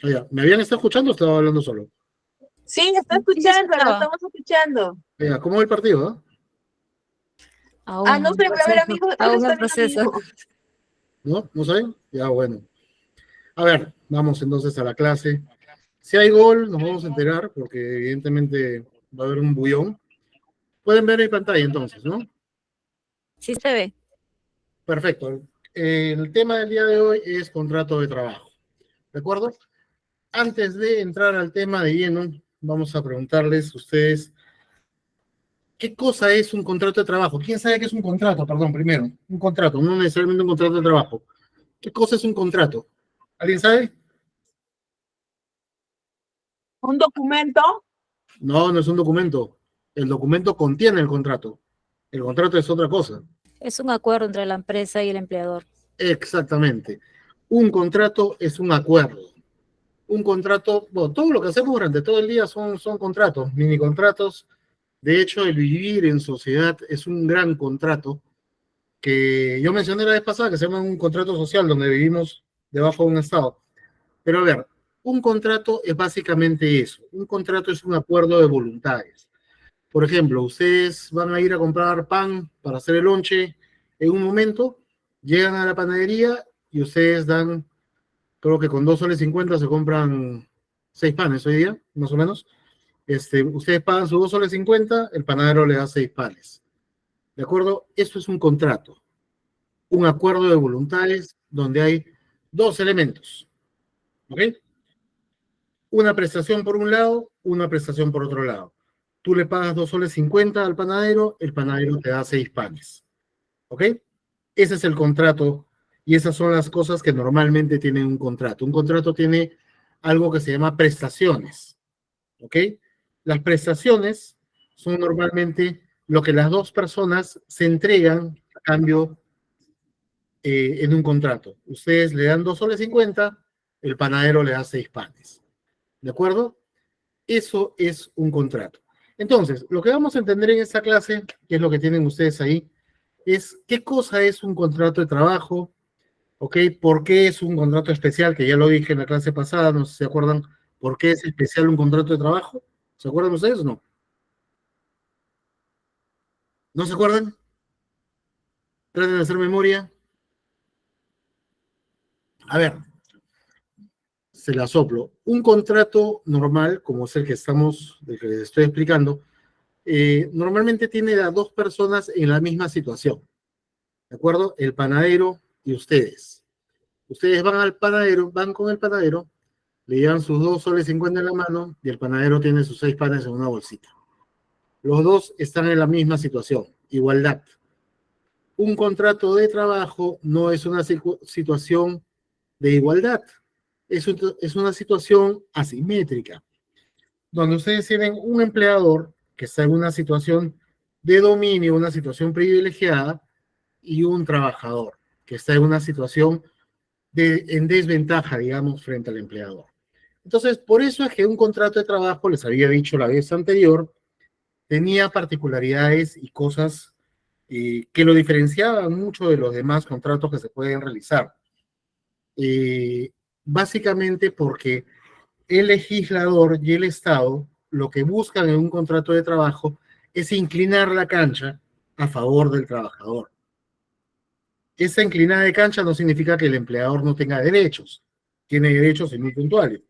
Ya. ¿Me habían estado escuchando o estaba hablando solo? Sí, está Sí, sí, escuchando, lo estaba. estamos escuchando. Ya, ¿cómo va el partido? Ah, Aún no en sé, a ver, proceso, amigo, él aún está en bien, proceso. amigo. ¿No? ¿No saben? Ya, bueno. A ver, vamos entonces a la clase. Si hay gol, nos vamos a enterar, porque evidentemente va a haber un bullón. Pueden ver en pantalla entonces, ¿no? Sí se ve. Perfecto. El tema del día de hoy es contrato de trabajo. ¿De acuerdo? Antes de entrar al tema de lleno, vamos a preguntarles a ustedes, ¿qué cosa es un contrato de trabajo? ¿Quién sabe qué es un contrato? Perdón, primero. Un contrato, no necesariamente un contrato de trabajo. ¿Qué cosa es un contrato? ¿Alguien sabe? Un documento. No, no es un documento. El documento contiene el contrato. El contrato es otra cosa. Es un acuerdo entre la empresa y el empleador. Exactamente. Un contrato es un acuerdo. Un contrato, bueno, todo lo que hacemos durante todo el día son contratos, mini contratos. De hecho, el vivir en sociedad es un gran contrato que yo mencioné la vez pasada, que se llama un contrato social, donde vivimos debajo de un Estado. Pero a ver, un contrato es básicamente eso. Un contrato es un acuerdo de voluntades. Por ejemplo, ustedes van a ir a comprar pan para hacer el lonche en un momento, llegan a la panadería y ustedes dan, creo que con 2,50 soles se compran 6 panes hoy día, más o menos. Ustedes pagan sus 2,50 soles, el panadero le da 6 panes. ¿De acuerdo? Eso es un contrato, un acuerdo de voluntades donde hay dos elementos. ¿Ok? Una prestación por un lado, una prestación por otro lado. Tú le pagas 2,50 soles al panadero, el panadero te da 6 panes. ¿Ok? Ese es el contrato y esas son las cosas que normalmente tienen un contrato. Un contrato tiene algo que se llama prestaciones. ¿Ok? Las prestaciones son normalmente lo que las dos personas se entregan a cambio en un contrato. Ustedes le dan 2,50 soles, el panadero le da 6 panes. ¿De acuerdo? Eso es un contrato. Entonces, lo que vamos a entender en esta clase, que es lo que tienen ustedes ahí, es qué cosa es un contrato de trabajo, ¿ok? ¿Por qué es un contrato especial? Que ya lo dije en la clase pasada, no sé si se acuerdan por qué es especial un contrato de trabajo. ¿Se acuerdan ustedes o no? ¿No se acuerdan? Traten de hacer memoria. A ver, se la soplo. Un contrato normal, como es el que del que les estoy explicando, normalmente tiene a dos personas en la misma situación. ¿De acuerdo? El panadero y ustedes. Ustedes van al panadero, van con el panadero, le llevan sus 2,50 soles en la mano y el panadero tiene sus 6 panes en una bolsita. Los dos están en la misma situación, igualdad. Un contrato de trabajo no es una situación de igualdad, es una situación asimétrica, donde ustedes tienen un empleador que está en una situación de dominio, una situación privilegiada, y un trabajador que está en una situación en desventaja, digamos, frente al empleador. Entonces, por eso es que un contrato de trabajo, les había dicho la vez anterior, tenía particularidades y cosas que lo diferenciaban mucho de los demás contratos que se pueden realizar. Eh, Básicamente porque el legislador y el Estado lo que buscan en un contrato de trabajo es inclinar la cancha a favor del trabajador. Esa inclinada de cancha no significa que el empleador no tenga derechos. Tiene derechos y muy puntuales.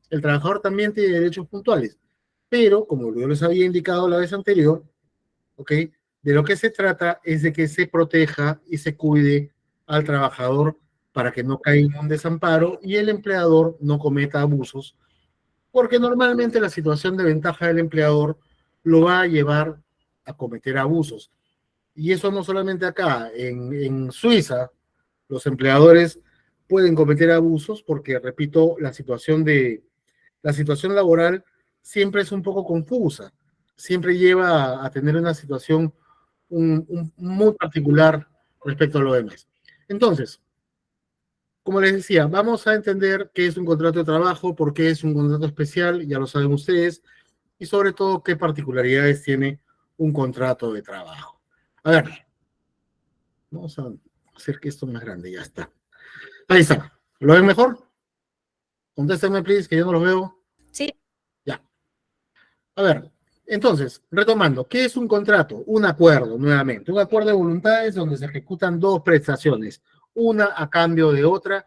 El trabajador también tiene derechos puntuales. Pero, como yo les había indicado la vez anterior, ¿ok? De lo que se trata es de que se proteja y se cuide al trabajador para que no caiga en un desamparo y el empleador no cometa abusos, porque normalmente la situación de ventaja del empleador lo va a llevar a cometer abusos. Y eso no solamente acá, en Suiza, los empleadores pueden cometer abusos porque, repito, la situación laboral siempre es un poco confusa, siempre lleva a tener una situación muy particular respecto a lo demás. Entonces, como les decía, vamos a entender qué es un contrato de trabajo, por qué es un contrato especial, ya lo saben ustedes, y sobre todo qué particularidades tiene un contrato de trabajo. A ver, vamos a hacer que esto más grande, ya está. Ahí está. ¿Lo ven mejor? Contéstenme, please, que yo no los veo. Sí, Ya. A ver, entonces, retomando, ¿qué es un contrato? Un acuerdo, nuevamente. Un acuerdo de voluntades donde se ejecutan dos prestaciones, una a cambio de otra,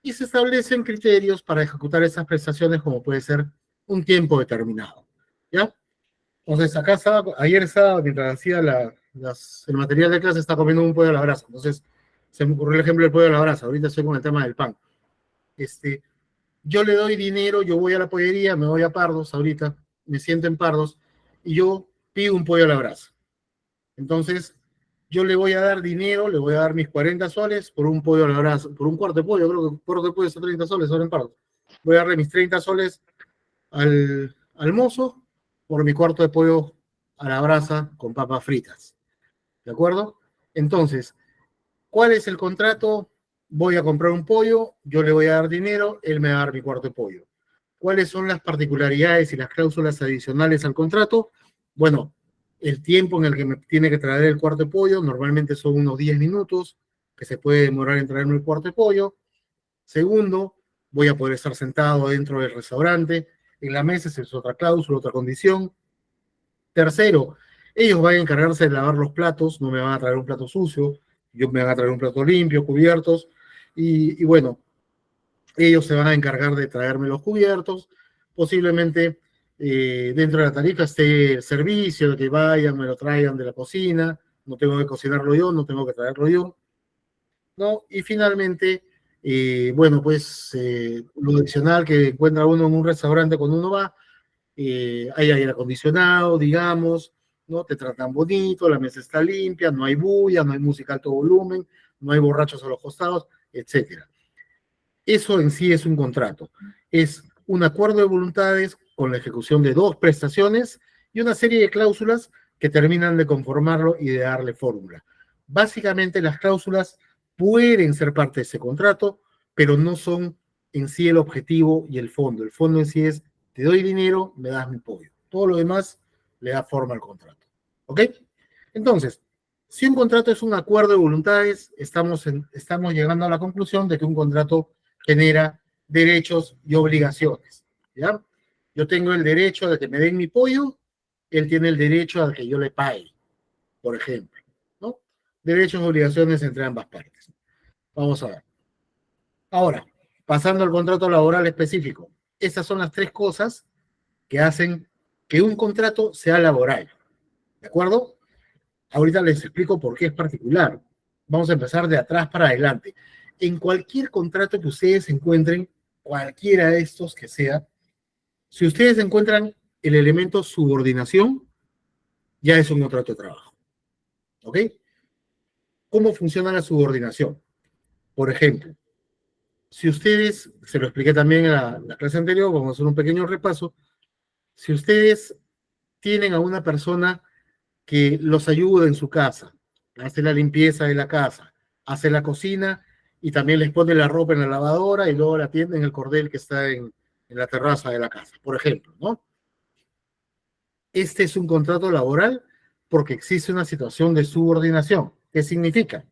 y se establecen criterios para ejecutar esas prestaciones, como puede ser un tiempo determinado. ¿Ya? Entonces, acá estaba, ayer estaba, mientras hacía el material de clase, estaba comiendo un pollo a la brasa. Entonces, se me ocurrió el ejemplo del pollo a la brasa. Ahorita estoy con el tema del pan. Yo le doy dinero, yo voy a la pollería, me voy a Pardos ahorita, me siento en Pardos, y yo pido un pollo a la brasa. Entonces, yo le voy a dar dinero, le voy a dar mis 40 soles por un pollo a la brasa, por un cuarto de pollo, creo que un cuarto de pollo está 30 soles ahora en Pardos. Voy a darle mis 30 soles al mozo por mi cuarto de pollo a la brasa con papas fritas. ¿De acuerdo? Entonces, ¿cuál es el contrato? Voy a comprar un pollo, yo le voy a dar dinero, él me va a dar mi cuarto de pollo. ¿Cuáles son las particularidades y las cláusulas adicionales al contrato? Bueno, el tiempo en el que me tiene que traer el cuarto de pollo, normalmente son unos 10 minutos, que se puede demorar en traerme el cuarto de pollo. Segundo, voy a poder estar sentado dentro del restaurante, en la mesa, esa es otra cláusula, otra condición. Tercero, ellos van a encargarse de lavar los platos, no me van a traer un plato sucio, yo me van a traer un plato limpio, cubiertos, y bueno, ellos se van a encargar de traerme los cubiertos, posiblemente dentro de la tarifa esté el servicio, de que vayan, me lo traigan de la cocina, no tengo que cocinarlo yo, no tengo que traerlo yo, ¿no? Y finalmente, bueno, pues lo adicional que encuentra uno en un restaurante cuando uno va, hay aire acondicionado, digamos, ¿no? Te tratan bonito, la mesa está limpia, no hay bulla, no hay música a alto volumen, no hay borrachos a los costados, etcétera. Eso en sí es un contrato. Es un acuerdo de voluntades con la ejecución de dos prestaciones y una serie de cláusulas que terminan de conformarlo y de darle fórmula. Básicamente las cláusulas pueden ser parte de ese contrato, pero no son en sí el objetivo y el fondo. El fondo en sí es, te doy dinero, me das mi pollo. Todo lo demás le da forma al contrato. ¿Ok? Entonces, si un contrato es un acuerdo de voluntades, estamos llegando a la conclusión de que un contrato genera derechos y obligaciones. ¿Ya? Yo tengo el derecho de que me den mi pollo, él tiene el derecho a que yo le pague, por ejemplo. ¿No? Derechos y obligaciones entre ambas partes. Vamos a ver. Ahora, pasando al contrato laboral específico. Estas son las tres cosas que hacen que un contrato sea laboral. ¿De acuerdo? Ahorita les explico por qué es particular. Vamos a empezar de atrás para adelante. En cualquier contrato que ustedes encuentren, cualquiera de estos que sea, si ustedes encuentran el elemento subordinación, ya es un contrato de trabajo. ¿Ok? ¿Cómo funciona la subordinación? Por ejemplo, si ustedes, se lo expliqué también en la clase anterior, vamos a hacer un pequeño repaso. Si ustedes tienen a una persona que los ayuda en su casa, hace la limpieza de la casa, hace la cocina y también les pone la ropa en la lavadora y luego la tiende en el cordel que está en la terraza de la casa, por ejemplo, ¿no? Este es un contrato laboral porque existe una situación de subordinación. ¿Qué significa?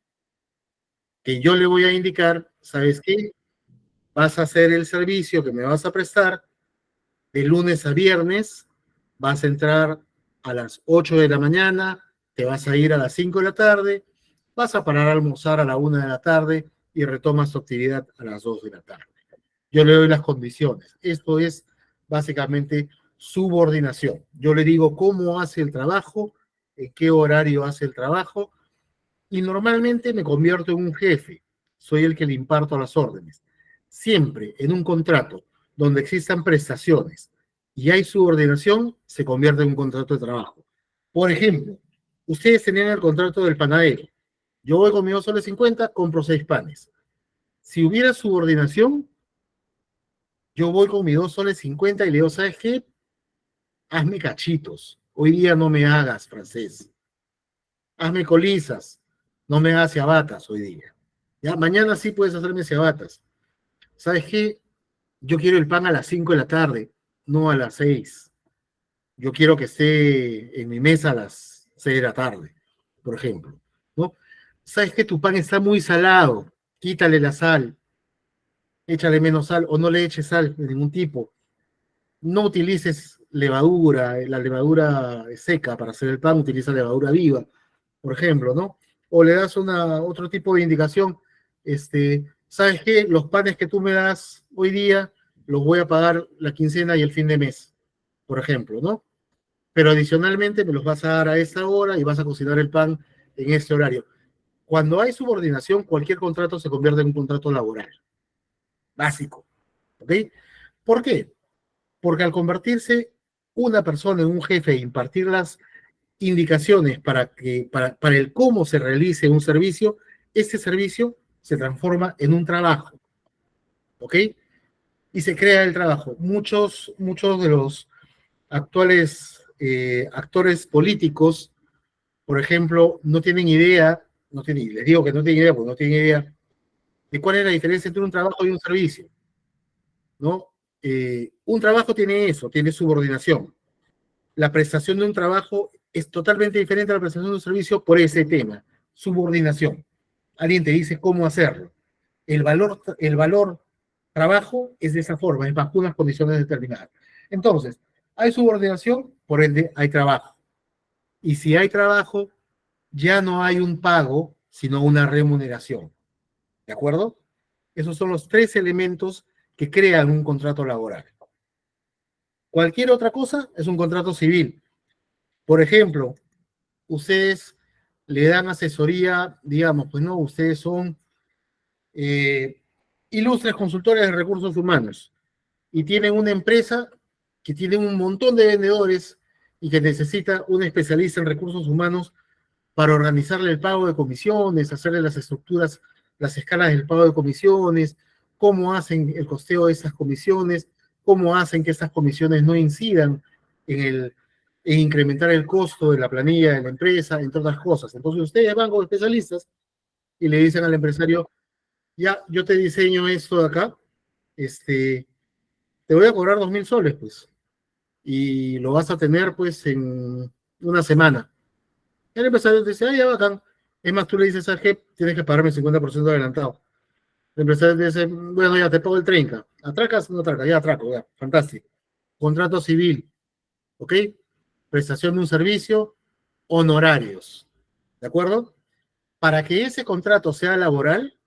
Que yo le voy a indicar, ¿sabes qué? Vas a hacer el servicio que me vas a prestar de lunes a viernes, vas a entrar a las 8 de la mañana, te vas a ir a las 5 de la tarde, vas a parar a almorzar a la 1 de la tarde y retomas tu actividad a las 2 de la tarde. Yo le doy las condiciones. Esto es básicamente subordinación. Yo le digo cómo hace el trabajo, en qué horario hace el trabajo, y normalmente me convierto en un jefe. Soy el que le imparto las órdenes. Siempre en un contrato donde existan prestaciones y hay subordinación, se convierte en un contrato de trabajo. Por ejemplo, ustedes tenían el contrato del panadero. Yo voy con mi 2,50 soles, compro 6 panes. Si hubiera subordinación, yo voy con mi 2,50 soles y le digo, ¿sabes qué? Hazme cachitos. Hoy día no me hagas francés. Hazme colizas. No me hagas ciabatas hoy día. Ya, mañana sí puedes hacerme ciabatas. ¿Sabes qué? Yo quiero el pan a las 5 de la tarde, no a las 6. Yo quiero que esté en mi mesa a las 6 de la tarde, por ejemplo, ¿no? ¿Sabes que tu pan está muy salado? Quítale la sal. échale menos sal o no le eches sal de ningún tipo. No utilices levadura, la levadura seca para hacer el pan, utiliza levadura viva, por ejemplo, ¿no? O le das otro tipo de indicación, ¿sabes qué? Los panes que tú me das hoy día los voy a pagar la quincena y el fin de mes, por ejemplo, ¿no? Pero adicionalmente me los vas a dar a esta hora y vas a cocinar el pan en este horario. Cuando hay subordinación, cualquier contrato se convierte en un contrato laboral, básico, ¿ok? ¿Por qué? Porque al convertirse una persona en un jefe e impartir las indicaciones para el cómo se realice un servicio, ese servicio se transforma en un trabajo, ¿ok? Y se crea el trabajo. Muchos de los actuales actores políticos, por ejemplo, no tienen idea, les digo que no tienen idea porque no tienen idea de cuál es la diferencia entre un trabajo y un servicio, ¿no? Un trabajo tiene eso, tiene subordinación. La prestación de un trabajo es totalmente diferente a la prestación de un servicio por ese tema, subordinación. Alguien te dice cómo hacerlo. El valor trabajo es de esa forma, es bajo unas condiciones determinadas. Entonces, hay subordinación, por ende hay trabajo. Y si hay trabajo, ya no hay un pago, sino una remuneración. ¿De acuerdo? Esos son los tres elementos que crean un contrato laboral. Cualquier otra cosa es un contrato civil. Por ejemplo, ustedes le dan asesoría, digamos, pues no, ustedes son ilustres consultores de recursos humanos y tienen una empresa que tiene un montón de vendedores y que necesita un especialista en recursos humanos para organizarle el pago de comisiones, hacerle las estructuras, las escalas del pago de comisiones, cómo hacen el costeo de esas comisiones, cómo hacen que esas comisiones no incidan en incrementar el costo de la planilla de la empresa, entre otras cosas. Entonces ustedes van como especialistas y le dicen al empresario, ya, yo te diseño esto de acá, te voy a cobrar 2.000 soles, pues, y lo vas a tener, pues, en una semana. El empresario te dice, ah, ya, bacán. Es más, tú le dices, ¿sabes qué? Tienes que pagarme el 50% adelantado. El empresario te dice, bueno, ya te pago el 30%. ¿Atracas? No atracas, ya atraco, ya, fantástico. Contrato civil, ¿ok? Prestación de un servicio, honorarios, ¿de acuerdo? Para que ese contrato sea laboral,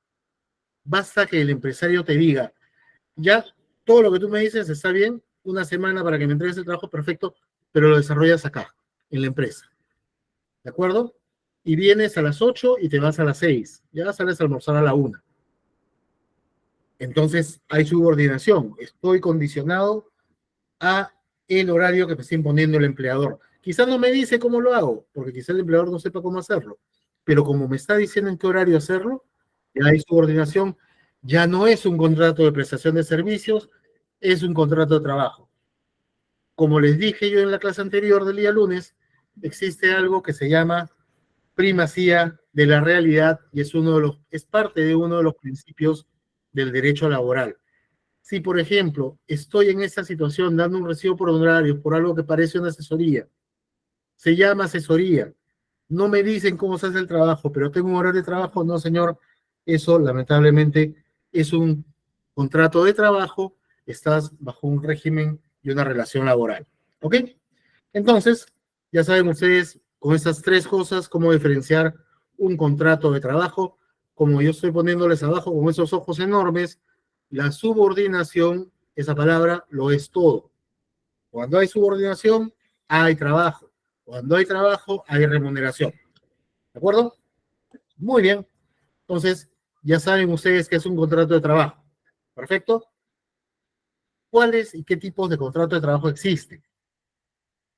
basta que el empresario te diga, ya, todo lo que tú me dices está bien, una semana para que me entregues el trabajo, perfecto, pero lo desarrollas acá, en la empresa, ¿de acuerdo? Y vienes a las 8 y te vas a las 6, ya sales a almorzar a la 1. Entonces hay subordinación, estoy condicionado a el horario que me está imponiendo el empleador. Quizás no me dice cómo lo hago, porque quizás el empleador no sepa cómo hacerlo, pero como me está diciendo en qué horario hacerlo, ya hay subordinación, ya no es un contrato de prestación de servicios, es un contrato de trabajo. Como les dije yo en la clase anterior del día lunes, existe algo que se llama primacía de la realidad y es parte de uno de los principios del derecho laboral. Si, por ejemplo, estoy en esta situación dando un recibo por honorarios por algo que parece una asesoría, se llama asesoría, no me dicen cómo se hace el trabajo, pero tengo un horario de trabajo, no, señor, eso lamentablemente es un contrato de trabajo, estás bajo un régimen y una relación laboral. ¿Ok? Entonces, ya saben ustedes con estas tres cosas cómo diferenciar un contrato de trabajo. Como yo estoy poniéndoles abajo con esos ojos enormes, la subordinación, esa palabra, lo es todo. Cuando hay subordinación, hay trabajo. Cuando hay trabajo, hay remuneración. ¿De acuerdo? Muy bien. Entonces, ya saben ustedes que es un contrato de trabajo. ¿Perfecto? ¿Cuáles y qué tipos de contrato de trabajo existen?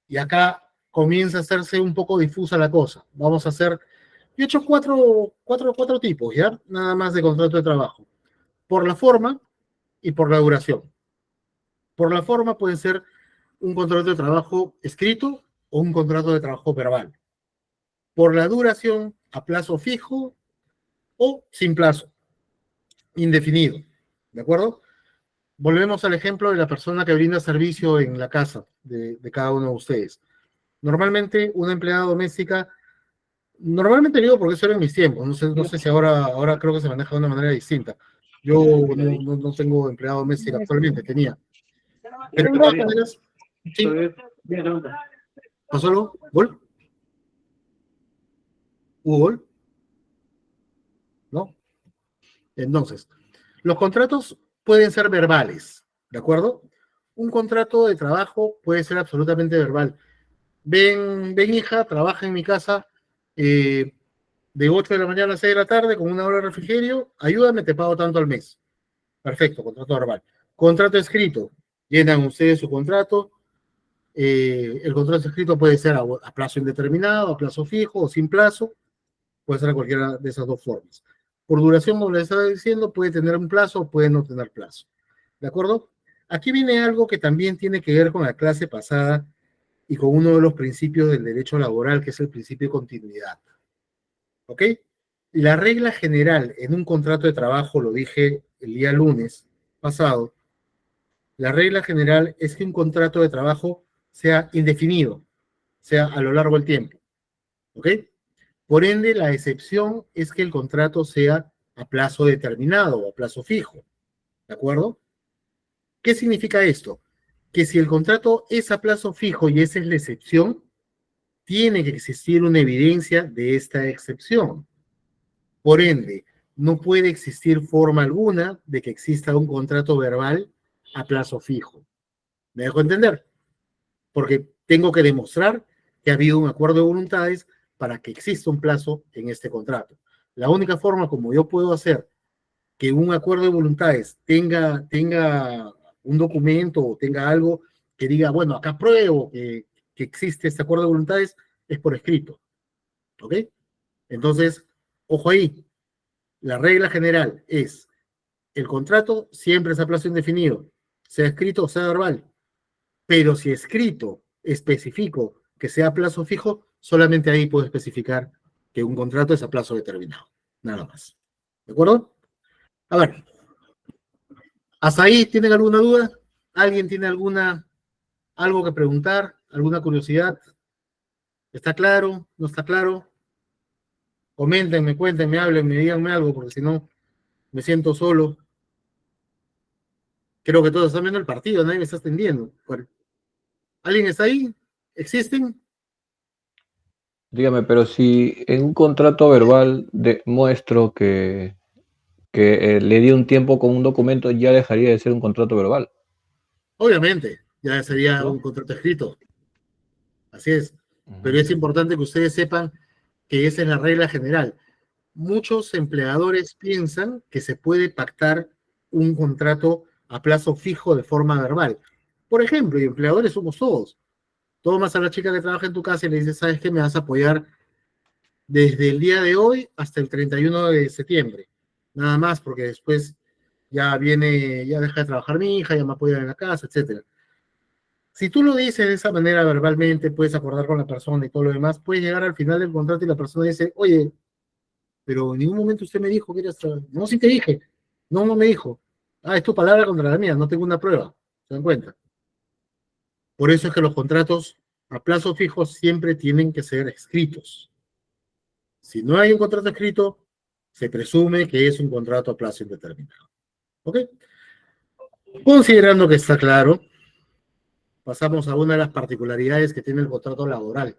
Y acá comienza a hacerse un poco difusa la cosa. Vamos a hacer, yo he hecho cuatro tipos, ¿ya? Nada más de contrato de trabajo. Por la forma y por la duración. Por la forma puede ser un contrato de trabajo escrito o un contrato de trabajo verbal. Por la duración, a plazo fijo o sin plazo, indefinido. ¿De acuerdo? Volvemos al ejemplo de la persona que brinda servicio en la casa de cada uno de ustedes. Normalmente, una empleada doméstica, normalmente digo porque eso era en mis tiempos, no sé si ahora creo que se maneja de una manera distinta. Yo no tengo empleado doméstico actualmente, tenía. Pero de todas maneras, sí. ¿Pasó algo? ¿Gol? ¿Hubo gol? ¿No? Entonces, los contratos pueden ser verbales, ¿de acuerdo? Un contrato de trabajo puede ser absolutamente verbal. Ven, hija, trabaja en mi casa de 8 de la mañana a 6 de la tarde con una hora de refrigerio, ayúdame, te pago tanto al mes. Perfecto, contrato verbal. Contrato escrito, llenan ustedes su contrato. El contrato escrito puede ser a plazo indeterminado, a plazo fijo o sin plazo, puede ser a cualquiera de esas dos formas. Por duración, como les estaba diciendo, puede tener un plazo o puede no tener plazo. ¿De acuerdo? Aquí viene algo que también tiene que ver con la clase pasada y con uno de los principios del derecho laboral, que es el principio de continuidad. ¿Ok? Y la regla general en un contrato de trabajo, lo dije el día lunes pasado, la regla general es que un contrato de trabajo sea indefinido, sea a lo largo del tiempo. ¿Ok? Por ende, la excepción es que el contrato sea a plazo determinado o a plazo fijo. ¿De acuerdo? ¿Qué significa esto? Que si el contrato es a plazo fijo y esa es la excepción, tiene que existir una evidencia de esta excepción. Por ende, no puede existir forma alguna de que exista un contrato verbal a plazo fijo. ¿Me dejo entender? Porque tengo que demostrar que ha habido un acuerdo de voluntades para que exista un plazo en este contrato. La única forma como yo puedo hacer que un acuerdo de voluntades tenga un documento o tenga algo que diga, bueno, acá pruebo que existe este acuerdo de voluntades, es por escrito. ¿Ok? Entonces, ojo ahí, la regla general es, el contrato siempre es a plazo indefinido, sea escrito o sea verbal, pero si escrito especifico que sea a plazo fijo, solamente ahí puedo especificar que un contrato es a plazo determinado, nada más. ¿De acuerdo? A ver, ¿hasta ahí tienen alguna duda? ¿Alguien tiene algo que preguntar? ¿Alguna curiosidad? ¿Está claro? ¿No está claro? Coméntenme, cuéntenme, háblenme, díganme algo, porque si no, me siento solo. Creo que todos están viendo el partido, nadie me está atendiendo. ¿Alguien está ahí? ¿Existen? Dígame, pero si en un contrato verbal muestro que le di un tiempo con un documento, ya dejaría de ser un contrato verbal, Obviamente, ya sería ¿no? un contrato escrito. Así es. Pero es Ujú. importante que ustedes sepan que esa es la regla general. Muchos empleadores piensan que se puede pactar un contrato a plazo fijo de forma verbal. Por ejemplo, y empleadores somos todos. Tomas a la chica que trabaja en tu casa y le dices, ¿sabes qué? Me vas a apoyar desde el día de hoy hasta el 31 de septiembre. Nada más, porque después ya viene, ya deja de trabajar mi hija, ya me apoya en la casa, etcétera. Si tú lo dices de esa manera verbalmente, puedes acordar con la persona y todo lo demás, puedes llegar al final del contrato y la persona dice, oye, pero en ningún momento usted me dijo que eras... No, sí te dije. No, no me dijo. Ah, es tu palabra contra la mía, no tengo una prueba. ¿Se dan cuenta? Por eso es que los contratos a plazo fijo siempre tienen que ser escritos. Si no hay un contrato escrito, se presume que es un contrato a plazo indeterminado. ¿Ok? Considerando que está claro, pasamos a una de las particularidades que tiene el contrato laboral.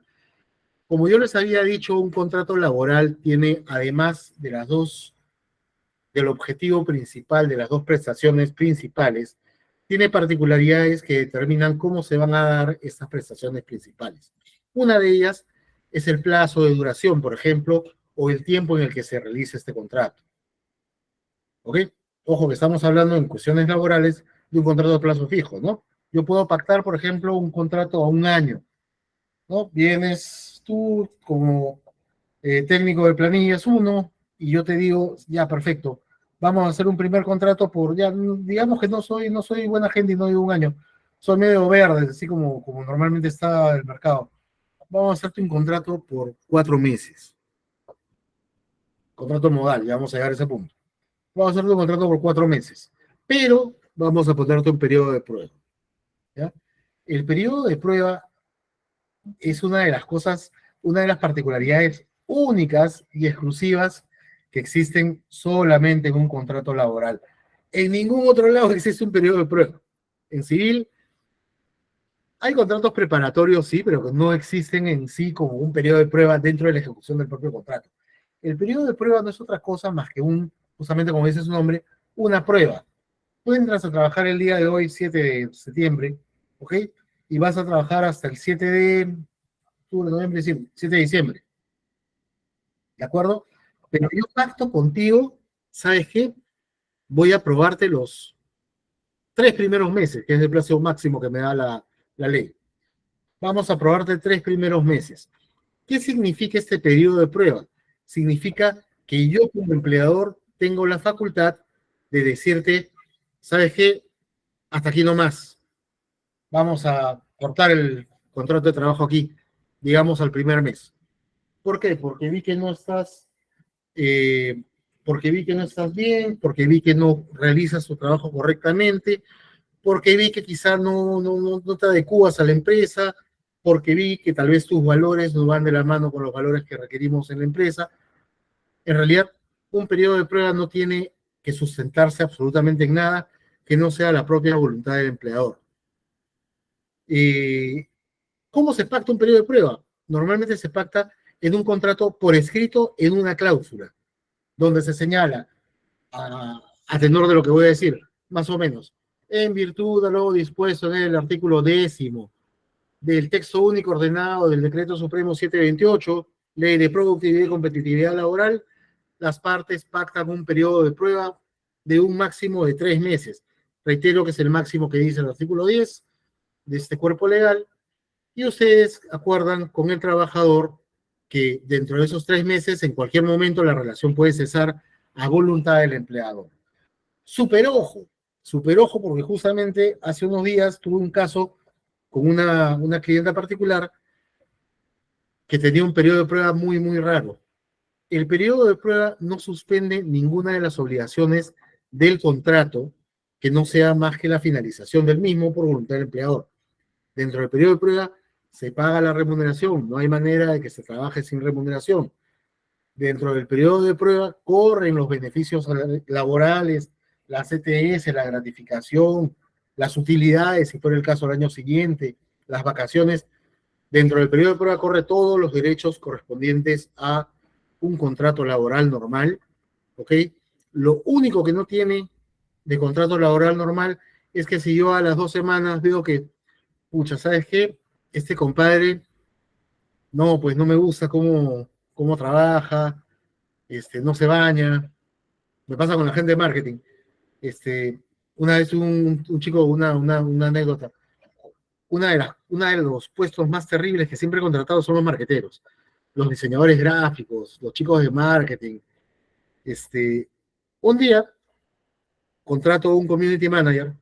Como yo les había dicho, un contrato laboral tiene, además de las dos, del objetivo principal, de las dos prestaciones principales, tiene particularidades que determinan cómo se van a dar estas prestaciones principales. Una de ellas es el plazo de duración, por ejemplo, o el tiempo en el que se realiza este contrato. ¿Ok? Ojo que estamos hablando en cuestiones laborales de un contrato de plazo fijo, ¿no? Yo puedo pactar, por ejemplo, un contrato a un año, ¿no? Vienes tú como técnico de planillas uno y yo te digo, ya, perfecto, vamos a hacer un primer contrato por, ya, digamos que no soy buena gente y no digo un año, soy medio verde, así como normalmente está el mercado. Vamos a hacerte un contrato por 4 meses. Contrato modal, ya vamos a llegar a ese punto. Vamos a hacerte un contrato por 4 meses, pero vamos a ponerte un periodo de prueba. ¿Ya? El periodo de prueba es una de las cosas, una de las particularidades únicas y exclusivas que existen solamente en un contrato laboral. En ningún otro lado existe un periodo de prueba. En civil hay contratos preparatorios, sí, pero que no existen en sí como un periodo de prueba dentro de la ejecución del propio contrato. El periodo de prueba no es otra cosa más que justamente como dice su nombre, una prueba. Tú entras a trabajar el día de hoy, 7 de septiembre, ¿ok? Y vas a trabajar hasta el 7 de octubre, noviembre, diciembre, 7 de diciembre, ¿de acuerdo? Pero yo pacto contigo, ¿sabes qué? Voy a probarte los 3 primeros meses, que es el plazo máximo que me da la ley. Vamos a probarte 3 primeros meses. ¿Qué significa este periodo de prueba? Significa que yo como empleador tengo la facultad de decirte, ¿sabes qué? Hasta aquí nomás. Vamos a cortar el contrato de trabajo aquí, digamos al primer mes. ¿Por qué? Porque vi que no estás, porque vi que no estás bien, porque vi que no realizas tu trabajo correctamente, porque vi que quizá no te adecuas a la empresa, porque vi que tal vez tus valores no van de la mano con los valores que requerimos en la empresa. En realidad, un periodo de prueba no tiene que sustentarse absolutamente en nada que no sea la propia voluntad del empleador. ¿Cómo se pacta un periodo de prueba? Normalmente se pacta en un contrato por escrito en una cláusula, donde se señala, a tenor de lo que voy a decir, más o menos, en virtud de lo dispuesto en el artículo 10º del texto único ordenado del Decreto Supremo 728, Ley de Productividad y Competitividad Laboral, las partes pactan un periodo de prueba de un máximo de 3 meses. Reitero que es el máximo que dice el artículo 10 de este cuerpo legal, y ustedes acuerdan con el trabajador que dentro de esos 3 meses, en cualquier momento, la relación puede cesar a voluntad del empleador. Súper ojo, porque justamente hace unos días tuve un caso con una clienta particular que tenía un periodo de prueba muy, muy raro. El periodo de prueba no suspende ninguna de las obligaciones del contrato que no sea más que la finalización del mismo por voluntad del empleador. Dentro del periodo de prueba se paga la remuneración, no hay manera de que se trabaje sin remuneración. Dentro del periodo de prueba corren los beneficios laborales, la CTS, la gratificación, las utilidades, si fuera el caso el año siguiente, las vacaciones. Dentro del periodo de prueba corre todos los derechos correspondientes a un contrato laboral normal, ¿ok? Lo único que no tiene de contrato laboral normal es que si yo a las 2 semanas veo que, pucha, ¿sabes qué? Este compadre, no, pues no me gusta cómo trabaja, no se baña. Me pasa con la gente de marketing. Una vez un chico, una anécdota. Una de los puestos más terribles que siempre he contratado son los marqueteros, los diseñadores gráficos, los chicos de marketing. Un día contrato un community manager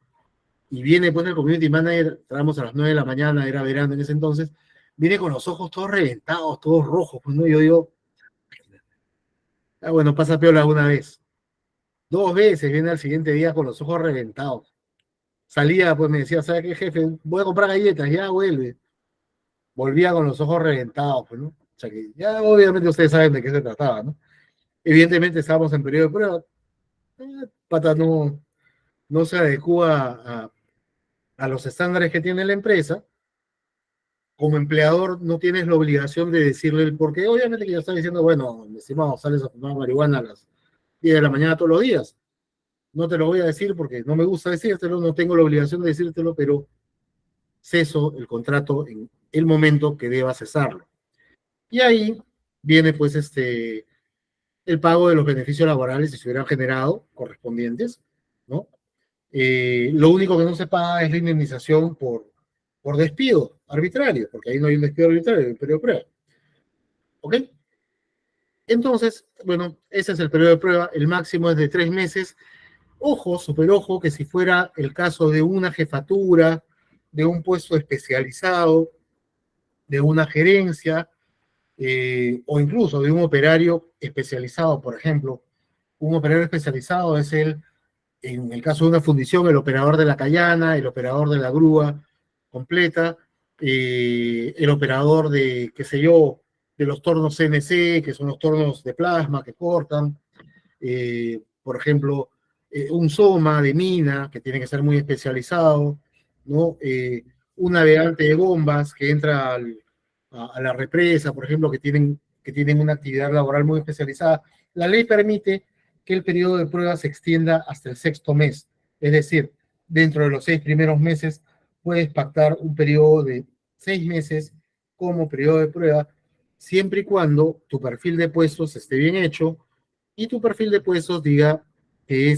y viene pues el community manager, entramos a las 9 de la mañana, era verano en ese entonces, viene con los ojos todos reventados, todos rojos, pues no, yo digo, bueno, pasa piola una vez. 2 veces viene al siguiente día con los ojos reventados. Salía, pues me decía, ¿sabe qué, jefe? Voy a comprar galletas, ya vuelve. Volvía con los ojos reventados, pues, ¿no? O sea que ya obviamente ustedes saben de qué se trataba, ¿no? Evidentemente estábamos en periodo de prueba. Pata no se adecua a los estándares que tiene la empresa. Como empleador no tienes la obligación de decirle el porqué. Obviamente que ya está diciendo, bueno, mi estimado, sales a fumar marihuana a las 10 de la mañana todos los días. No te lo voy a decir porque no me gusta decírtelo, no tengo la obligación de decírtelo, pero ceso el contrato en el momento que deba cesarlo. Y ahí viene pues el pago de los beneficios laborales si se hubieran generado correspondientes, ¿no? Lo único que no se paga es la indemnización por despido arbitrario, porque ahí no hay un despido arbitrario, hay un periodo de prueba. ¿Ok? Entonces, bueno, ese es el periodo de prueba, el máximo es de 3 meses. Ojo, super ojo, que si fuera el caso de una jefatura, de un puesto especializado, de una gerencia, o incluso de un operario especializado, por ejemplo, un operario especializado es en el caso de una fundición, el operador de la cayana, el operador de la grúa completa, el operador de, qué sé yo, de los tornos CNC, que son los tornos de plasma que cortan, por ejemplo, un SOMA de mina, que tiene que ser muy especializado, ¿no? Un navegante de bombas que entra a la represa, por ejemplo, que tienen una actividad laboral muy especializada. La ley permite que el periodo de prueba se extienda hasta el sexto mes, es decir, dentro de los 6 primeros meses puedes pactar un periodo de 6 meses como periodo de prueba, siempre y cuando tu perfil de puestos esté bien hecho y tu perfil de puestos diga que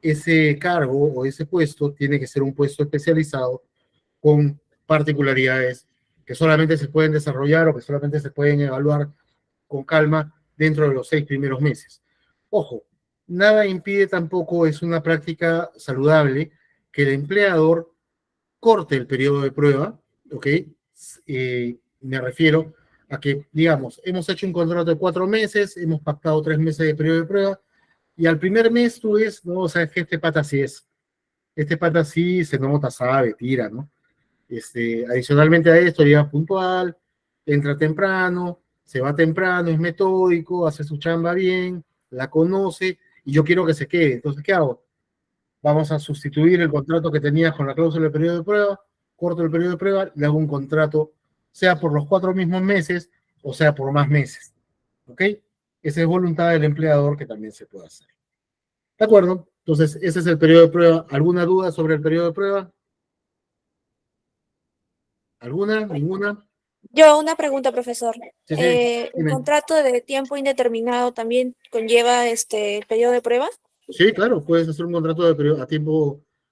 ese cargo o ese puesto tiene que ser un puesto especializado con particularidades que solamente se pueden desarrollar o que solamente se pueden evaluar con calma dentro de los 6 primeros meses. Ojo, nada impide tampoco, es una práctica saludable, que el empleador corte el periodo de prueba, ¿ok? Me refiero a que, digamos, hemos hecho un contrato de 4 meses, hemos pactado 3 meses de periodo de prueba, y al primer mes tú ves, no, sabes que este pata sí es, este pata sí se nota, sabe, tira, ¿no? Adicionalmente a esto, llega puntual, entra temprano, se va temprano, es metódico, hace su chamba bien, la conoce, y yo quiero que se quede. Entonces, ¿qué hago? Vamos a sustituir el contrato que tenías con la cláusula del periodo de prueba, corto el periodo de prueba, le hago un contrato, sea por los 4 mismos meses, o sea por más meses. ¿Ok? Esa es voluntad del empleador que también se puede hacer. ¿De acuerdo? Entonces, ese es el periodo de prueba. ¿Alguna duda sobre el periodo de prueba? ¿Alguna? ¿Ninguna? Yo, una pregunta, profesor. Sí, sí, ¿El dime. contrato de tiempo indeterminado también conlleva el periodo de prueba? Sí, claro, puedes hacer un contrato de periodo,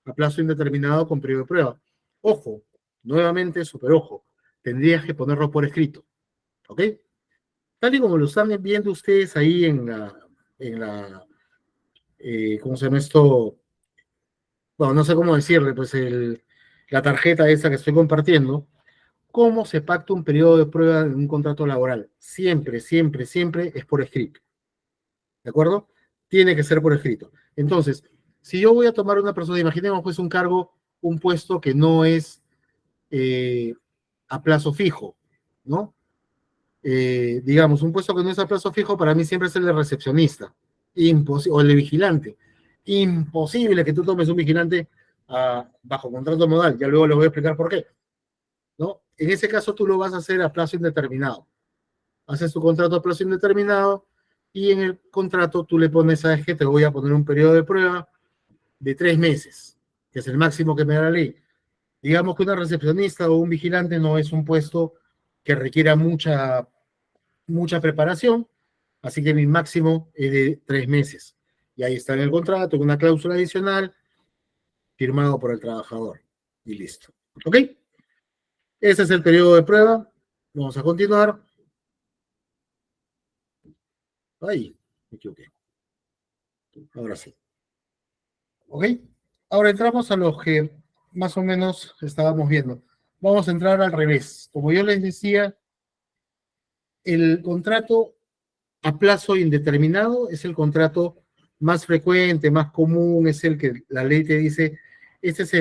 a plazo indeterminado con periodo de prueba. Ojo, nuevamente, súper ojo, tendrías que ponerlo por escrito, ¿ok? Tal y como lo están viendo ustedes ahí ¿cómo se llama esto? Bueno, no sé cómo decirle, pues la tarjeta esa que estoy compartiendo, ¿cómo se pacta un periodo de prueba en un contrato laboral? Siempre, siempre, siempre es por escrito. ¿De acuerdo? Tiene que ser por escrito. Entonces, si yo voy a tomar una persona, imaginemos pues un cargo, un puesto que no es a plazo fijo, ¿no? Digamos, un puesto que no es a plazo fijo para mí siempre es el de recepcionista, o el de vigilante. Imposible que tú tomes un vigilante bajo contrato modal, ya luego les voy a explicar por qué, ¿no? En ese caso tú lo vas a hacer a plazo indeterminado. Haces tu contrato a plazo indeterminado y en el contrato tú le pones, ¿sabes qué? Te voy a poner un periodo de prueba de 3 meses, que es el máximo que me da la ley. Digamos que una recepcionista o un vigilante no es un puesto que requiera mucha preparación, así que mi máximo es de 3 meses. Y ahí está en el contrato, una cláusula adicional firmado por el trabajador. Y listo. ¿Ok? Ese es el periodo de prueba. Vamos a continuar. Ahí, me equivoqué. Ahora sí. ¿Ok? Ahora entramos a los que más o menos estábamos viendo. Vamos a entrar al revés. Como yo les decía, el contrato a plazo indeterminado es el contrato más frecuente, más común, es el que la ley te dice, esta es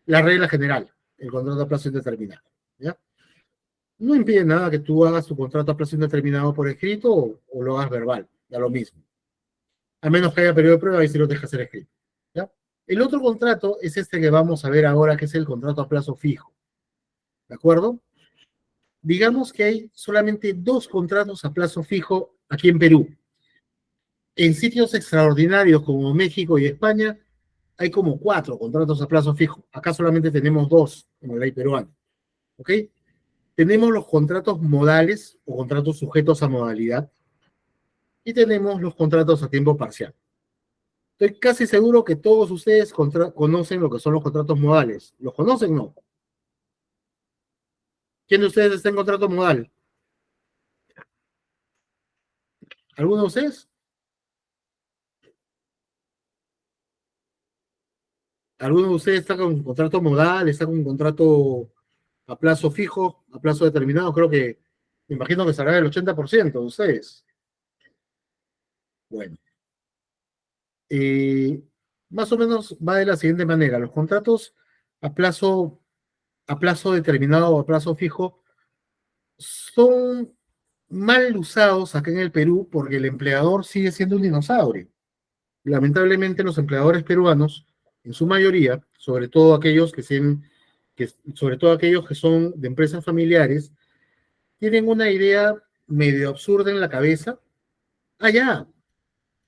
la regla general, el contrato a plazo indeterminado. ¿Ya? No impide nada que tú hagas tu contrato a plazo indeterminado por escrito o lo hagas verbal, da lo mismo. A menos que haya periodo de prueba y si lo dejas hacer escrito. ¿Ya? El otro contrato es este que vamos a ver ahora, que es el contrato a plazo fijo. ¿De acuerdo? Digamos que hay solamente 2 contratos a plazo fijo aquí en Perú. En sitios extraordinarios como México y España, hay como 4 contratos a plazo fijo. Acá solamente tenemos 2 en la ley peruana. ¿Ok? Tenemos los contratos modales o contratos sujetos a modalidad y tenemos los contratos a tiempo parcial. Estoy casi seguro que todos ustedes conocen lo que son los contratos modales. ¿Los conocen o no? ¿Quién de ustedes está en contrato modal? ¿Alguno de ustedes? ¿Alguno de ustedes está con un contrato modal, está con un contrato a plazo fijo, a plazo determinado? Creo que, me imagino que será el 80% de ustedes. Bueno, eh, más o menos va de la siguiente manera. Los contratos a plazo determinado o a plazo fijo son mal usados acá en el Perú porque el empleador sigue siendo un dinosaurio. lamentablemente los empleadores peruanos, en su mayoría, sobre todo aquellos sobre todo aquellos que son de empresas familiares, tienen una idea medio absurda en la cabeza. Ah, ya,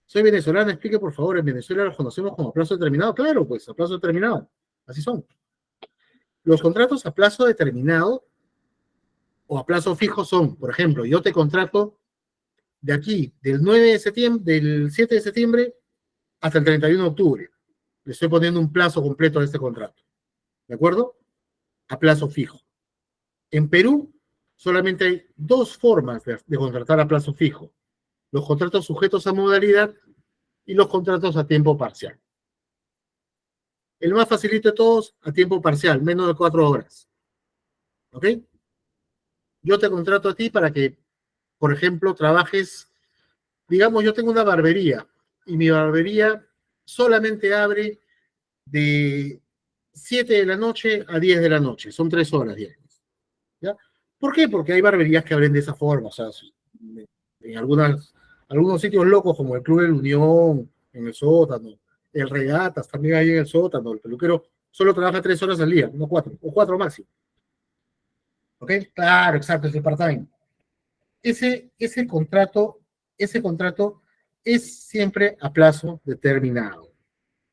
soy venezolano, explique por favor, en Venezuela los conocemos como a plazo determinado. Claro, pues, a plazo determinado, así son. Los contratos a plazo determinado o a plazo fijo son, por ejemplo, yo te contrato de aquí, del 9 de septiembre, del 7 de septiembre hasta el 31 de octubre. Le estoy poniendo un plazo completo a este contrato. ¿De acuerdo? A plazo fijo. En Perú solamente hay dos formas de contratar a plazo fijo. Los contratos sujetos a modalidad y los contratos a tiempo parcial. El más facilito de todos, a tiempo parcial, menos de 4 horas. ¿Ok? Yo te contrato a ti para que, por ejemplo, trabajes, digamos, yo tengo una barbería y mi barbería solamente abre de 7 de la noche a 10 de la noche. Son 3 horas diarias. ¿Ya? ¿Por qué? Porque hay barberías que abren de esa forma. O sea, en algunos sitios locos como el Club de la Unión, en el sótano, el Regatas también hay en el sótano, el peluquero solo trabaja 3 horas al día, no 4, o 4 máximo. ¿Ok? Claro, exacto, es el part-time. Ese contrato es siempre a plazo determinado.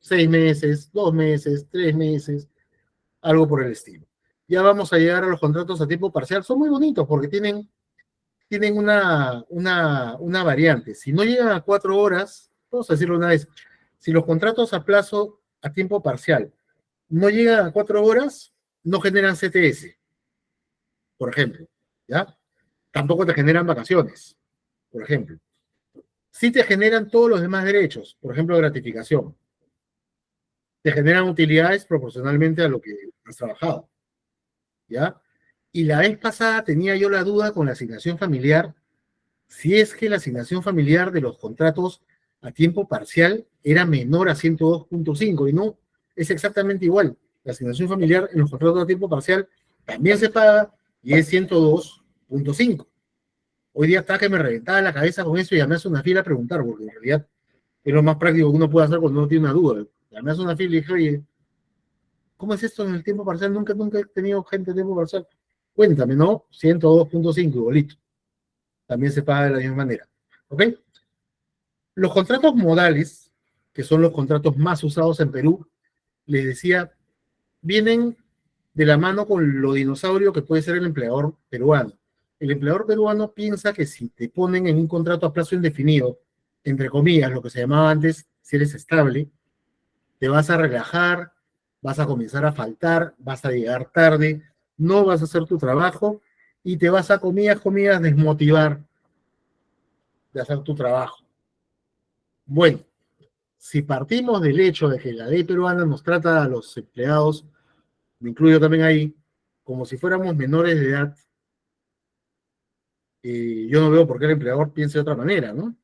6 meses, 2 meses, 3 meses, algo por el estilo. Ya vamos a llegar a los contratos a tiempo parcial. Son muy bonitos porque tienen una variante. Si no llegan a 4 horas, vamos a decirlo una vez, si los contratos a plazo a tiempo parcial no llegan a 4 horas, no generan CTS, por ejemplo, ¿ya? Tampoco te generan vacaciones, por ejemplo. Sí te generan todos los demás derechos, por ejemplo, gratificación. Te generan utilidades proporcionalmente a lo que has trabajado, ¿ya? Y la vez pasada tenía yo la duda con la asignación familiar, si es que la asignación familiar de los contratos a tiempo parcial era menor a 102.5 y no, es exactamente igual. La asignación familiar en los contratos a tiempo parcial también se paga y es 102.5. Hoy día está que me reventaba la cabeza con eso y ya me hace una fila a preguntar, porque en realidad es lo más práctico que uno puede hacer cuando uno tiene una duda. Ya me hace una fila y dije, oye, ¿cómo es esto en el tiempo parcial? Nunca he tenido gente de tiempo parcial. Cuéntame, ¿no? 102.5, igualito. También se paga de la misma manera. ¿Ok? Los contratos modales, que son los contratos más usados en Perú, les decía, vienen de la mano con lo dinosaurio que puede ser el empleador peruano. El empleador peruano piensa que si te ponen en un contrato a plazo indefinido, entre comillas, lo que se llamaba antes, si eres estable, te vas a relajar, vas a comenzar a faltar, vas a llegar tarde, no vas a hacer tu trabajo y te vas a, comillas, desmotivar de hacer tu trabajo. Bueno, si partimos del hecho de que la ley peruana nos trata a los empleados, me incluyo también ahí, como si fuéramos menores de edad, yo no veo por qué el empleador piense de otra manera, ¿no?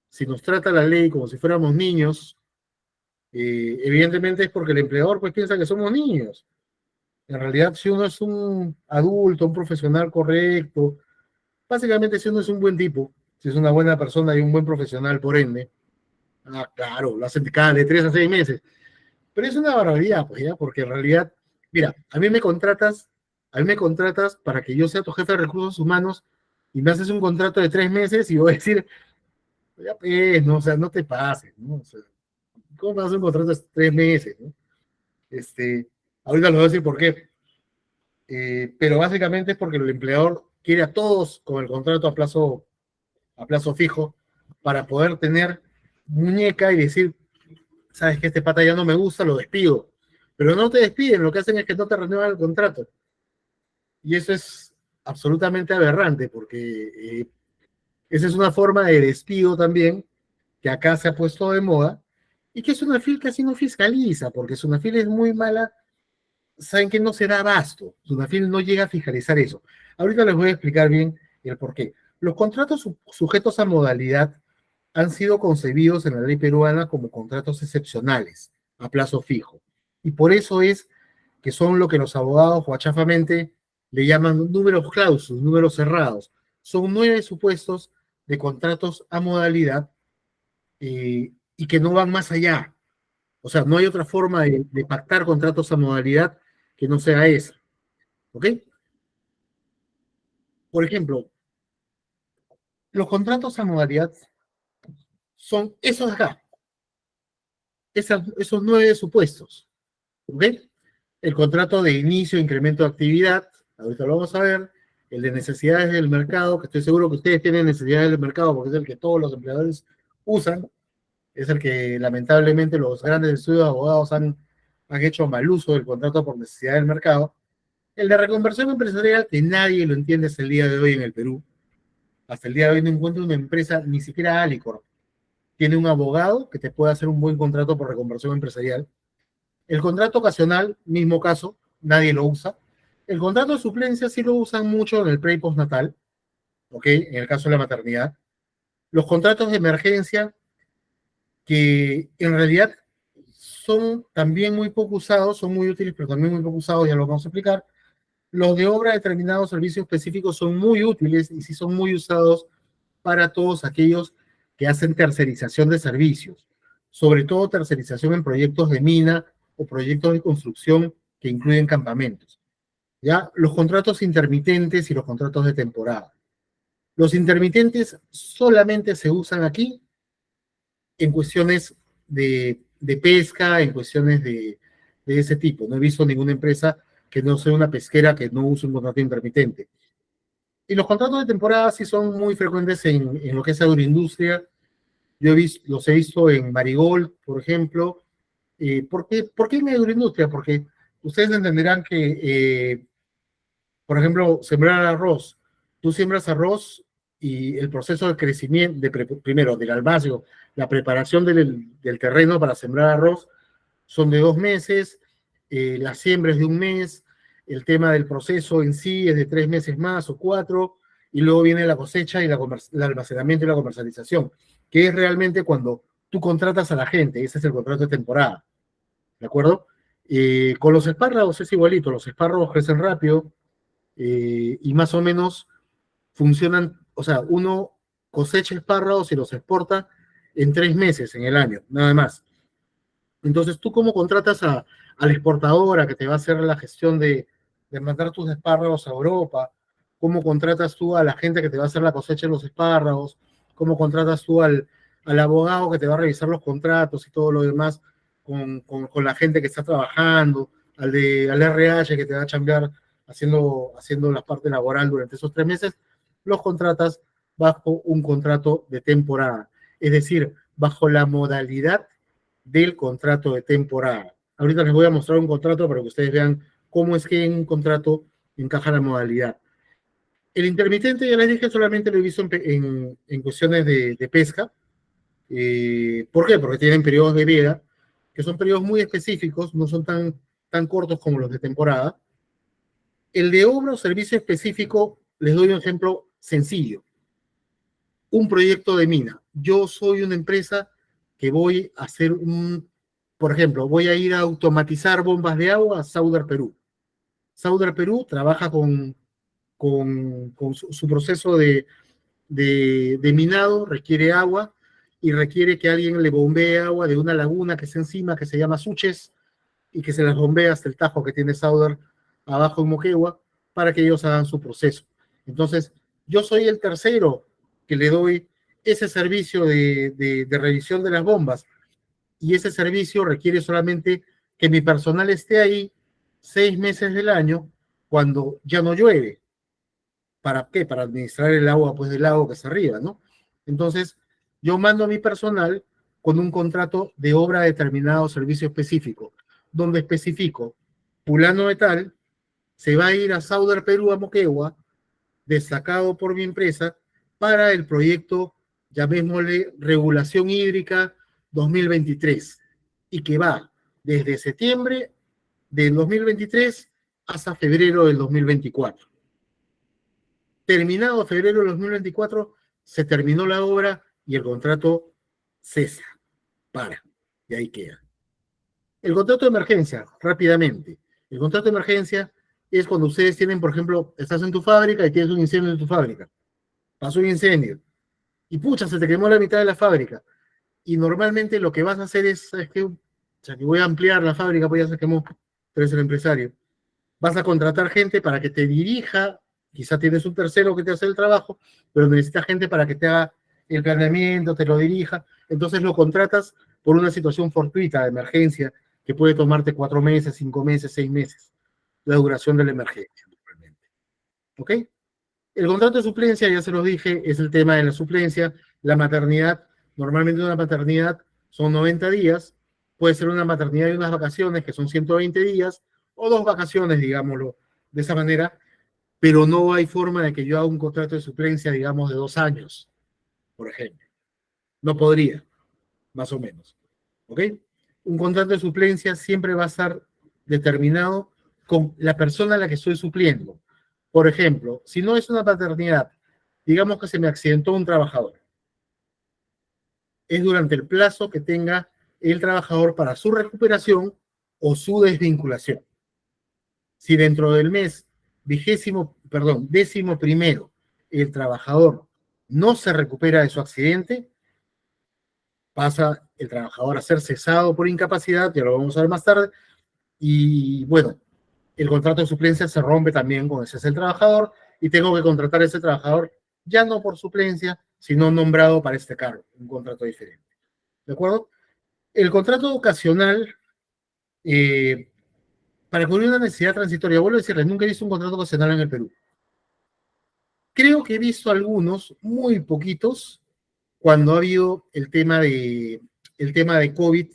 Si nos trata la ley como si fuéramos niños, evidentemente es porque el empleador pues piensa que somos niños. En realidad, si uno es un adulto, un profesional correcto, básicamente si uno es un buen tipo, si es una buena persona y un buen profesional, por ende, claro, lo hacen cada de 3 a 6 meses. Pero es una barbaridad, pues ya, porque en realidad, mira, a mí me contratas para que yo sea tu jefe de recursos humanos y me haces un contrato de 3 meses y voy a decir, ya pues, no, o sea, no te pases, ¿no? O sea, ¿cómo me haces un contrato de 3 meses, ¿no? Ahorita les voy a decir por qué. Pero básicamente es porque el empleador quiere a todos con el contrato a plazo fijo para poder tener muñeca y decir, sabes que este pata ya no me gusta, lo despido. Pero no te despiden, lo que hacen es que no te renuevan el contrato. Y eso es absolutamente aberrante, porque esa es una forma de despido también, que acá se ha puesto de moda, y que Sunafil casi no fiscaliza, porque Sunafil es muy mala, saben que no se da abasto, Sunafil no llega a fiscalizar eso. Ahorita les voy a explicar bien el por qué. Los contratos sujetos a modalidad han sido concebidos en la ley peruana como contratos excepcionales, a plazo fijo. Y por eso es que son lo que los abogados guachafamente le llaman números clausus, números cerrados. Son 9 supuestos de contratos a modalidad y que no van más allá. O sea, no hay otra forma de pactar contratos a modalidad que no sea esa. ¿Ok? Por ejemplo, los contratos a modalidad son esos de acá, esos 9 supuestos. ¿Ok? El contrato de inicio e incremento de actividad, ahorita lo vamos a ver, el de necesidades del mercado, que estoy seguro que ustedes tienen necesidades del mercado porque es el que todos los empleadores usan, es el que lamentablemente los grandes estudios de abogados han hecho mal uso del contrato por necesidad del mercado. El de reconversión empresarial, que nadie lo entiende hasta el día de hoy en el Perú. Hasta el día de hoy no encuentro una empresa, ni siquiera Alicorp, tiene un abogado que te pueda hacer un buen contrato por reconversión empresarial. El contrato ocasional, mismo caso, nadie lo usa. El contrato de suplencia sí lo usan mucho en el pre y postnatal, ¿ok? En el caso de la maternidad. Los contratos de emergencia, que en realidad son también muy poco usados, son muy útiles, pero también muy poco usados, ya lo vamos a explicar. Los de obra de determinados servicios específicos son muy útiles y sí son muy usados para todos aquellos que hacen tercerización de servicios, sobre todo tercerización en proyectos de mina o proyectos de construcción que incluyen campamentos. ¿Ya? Los contratos intermitentes y los contratos de temporada. Los intermitentes solamente se usan aquí en cuestiones de pesca, en cuestiones de ese tipo. No he visto ninguna empresa que no sea una pesquera que no use un contrato intermitente. Y los contratos de temporada sí son muy frecuentes en lo que es agroindustria. Los he visto en Marigold, por ejemplo. ¿Por qué en agroindustria? Porque ustedes entenderán que, por ejemplo, sembrar arroz. Tú siembras arroz y el proceso de crecimiento, primero del almacio, la preparación del terreno para sembrar arroz son de 2 meses, la siembra es de 1 mes, el tema del proceso en sí es de 3 meses más o 4, y luego viene la cosecha y el almacenamiento y la comercialización, que es realmente cuando tú contratas a la gente, ese es el contrato de temporada, ¿de acuerdo? Con los espárragos es igualito, los espárragos crecen rápido y más o menos funcionan, o sea, uno cosecha espárragos y los exporta en 3 meses en el año, nada más. Entonces, ¿tú cómo contratas a la exportadora que te va a hacer la gestión de mandar tus espárragos a Europa? ¿Cómo contratas tú a la gente que te va a hacer la cosecha de los espárragos? ¿Cómo contratas tú al abogado que te va a revisar los contratos y todo lo demás con la gente que está trabajando? Al RH que te va a chambear haciendo la parte laboral durante esos 3 meses, los contratas bajo un contrato de temporada. Es decir, bajo la modalidad del contrato de temporada. Ahorita les voy a mostrar un contrato para que ustedes vean cómo es que en un contrato encaja la modalidad. El intermitente, ya les dije, solamente lo he visto en cuestiones de pesca. ¿Por qué? Porque tienen periodos de veda, que son periodos muy específicos, no son tan cortos como los de temporada. El de obra o servicio específico, les doy un ejemplo sencillo. Un proyecto de mina. Yo soy una empresa que voy a hacer por ejemplo, voy a ir a automatizar bombas de agua a Sauder Perú. Sauder Perú trabaja con su proceso de minado, requiere agua y requiere que alguien le bombee agua de una laguna que está encima, que se llama Suches, y que se las bombee hasta el tajo que tiene Sauder abajo en Moquegua, para que ellos hagan su proceso. Entonces, yo soy el tercero que le doy ese servicio de revisión de las bombas, y ese servicio requiere solamente que mi personal esté ahí 6 meses del año cuando ya no llueve. ¿Para qué? Para administrar el agua pues, del lago que está arriba, ¿no? Entonces, yo mando a mi personal con un contrato de obra determinado, servicio específico, donde especifico, fulano de tal, se va a ir a Sauder Perú, a Moquegua, destacado por mi empresa, para el proyecto, llamémosle, regulación hídrica 2023, y que va desde septiembre del 2023 hasta febrero del 2024. Terminado febrero del 2024, se terminó la obra y el contrato cesa, y ahí queda. El contrato de emergencia, rápidamente. El contrato de emergencia es cuando ustedes tienen, por ejemplo, estás en tu fábrica y tienes un incendio en tu fábrica. Pasó un incendio. Y pucha, se te quemó la mitad de la fábrica. y normalmente lo que vas a hacer es que, o sea, que voy a ampliar la fábrica, pues ya se quemó, tú eres el empresario. Vas a contratar gente para que te dirija, quizá tienes un tercero que te hace el trabajo, pero necesitas gente para que te haga el planeamiento, te lo dirija, entonces lo contratas por una situación fortuita, de emergencia, que puede tomarte 4 meses, 5 meses, 6 meses, la duración de la emergencia, normalmente. ¿Ok? El contrato de suplencia, ya se los dije, es el tema de la suplencia. La maternidad, normalmente una maternidad son 90 días, puede ser una maternidad y unas vacaciones que son 120 días, o 2 vacaciones, digámoslo de esa manera, pero no hay forma de que yo haga un contrato de suplencia, digamos, de 2 años, por ejemplo. No podría, más o menos. ¿Ok? Un contrato de suplencia siempre va a estar determinado con la persona a la que estoy supliendo. Por ejemplo, si no es una paternidad, digamos que se me accidentó un trabajador. Es durante el plazo que tenga el trabajador para su recuperación o su desvinculación. Si dentro del mes 11º, el trabajador no se recupera de su accidente, pasa el trabajador a ser cesado por incapacidad, ya lo vamos a ver más tarde, y bueno, el contrato de suplencia se rompe también con ese es el trabajador, y tengo que contratar a ese trabajador ya no por suplencia, sino nombrado para este cargo, un contrato diferente. ¿De acuerdo? El contrato ocasional, para cubrir una necesidad transitoria, vuelvo a decirles, nunca he visto un contrato ocasional en el Perú. Creo que he visto algunos, muy poquitos, cuando ha habido el tema de COVID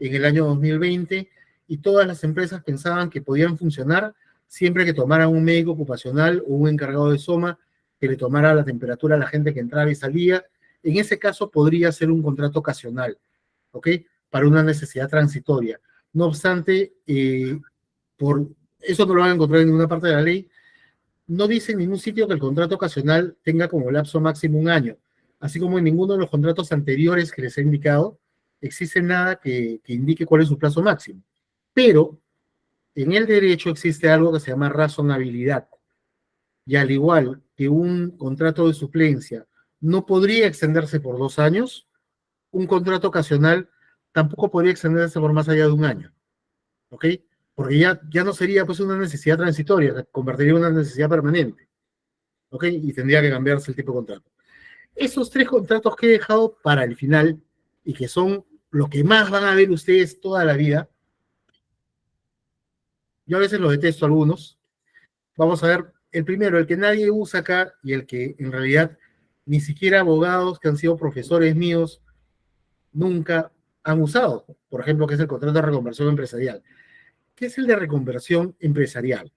en el año 2020 y todas las empresas pensaban que podían funcionar siempre que tomaran un médico ocupacional o un encargado de SOMA que le tomara la temperatura a la gente que entraba y salía. En ese caso podría ser un contrato ocasional, ¿ok? Para una necesidad transitoria. No obstante, por eso no lo van a encontrar en ninguna parte de la ley. No dice en ningún sitio que el contrato ocasional tenga como lapso máximo 1 año, así como en ninguno de los contratos anteriores que les he indicado existe nada que indique cuál es su plazo máximo. Pero en el derecho existe algo que se llama razonabilidad. Y al igual que un contrato de suplencia no podría extenderse por 2 años, un contrato ocasional tampoco podría extenderse por más allá de 1 año. ¿Ok? Porque ya no sería pues una necesidad transitoria, se convertiría en una necesidad permanente. ¿Ok? Y tendría que cambiarse el tipo de contrato. Esos 3 contratos que he dejado para el final, y que son lo que más van a ver ustedes toda la vida, yo a veces los detesto algunos. Vamos a ver, el primero, el que nadie usa acá, y el que en realidad ni siquiera abogados que han sido profesores míos nunca han usado, por ejemplo, que es el contrato de reconversión empresarial. ¿Qué es el de reconversión empresarial?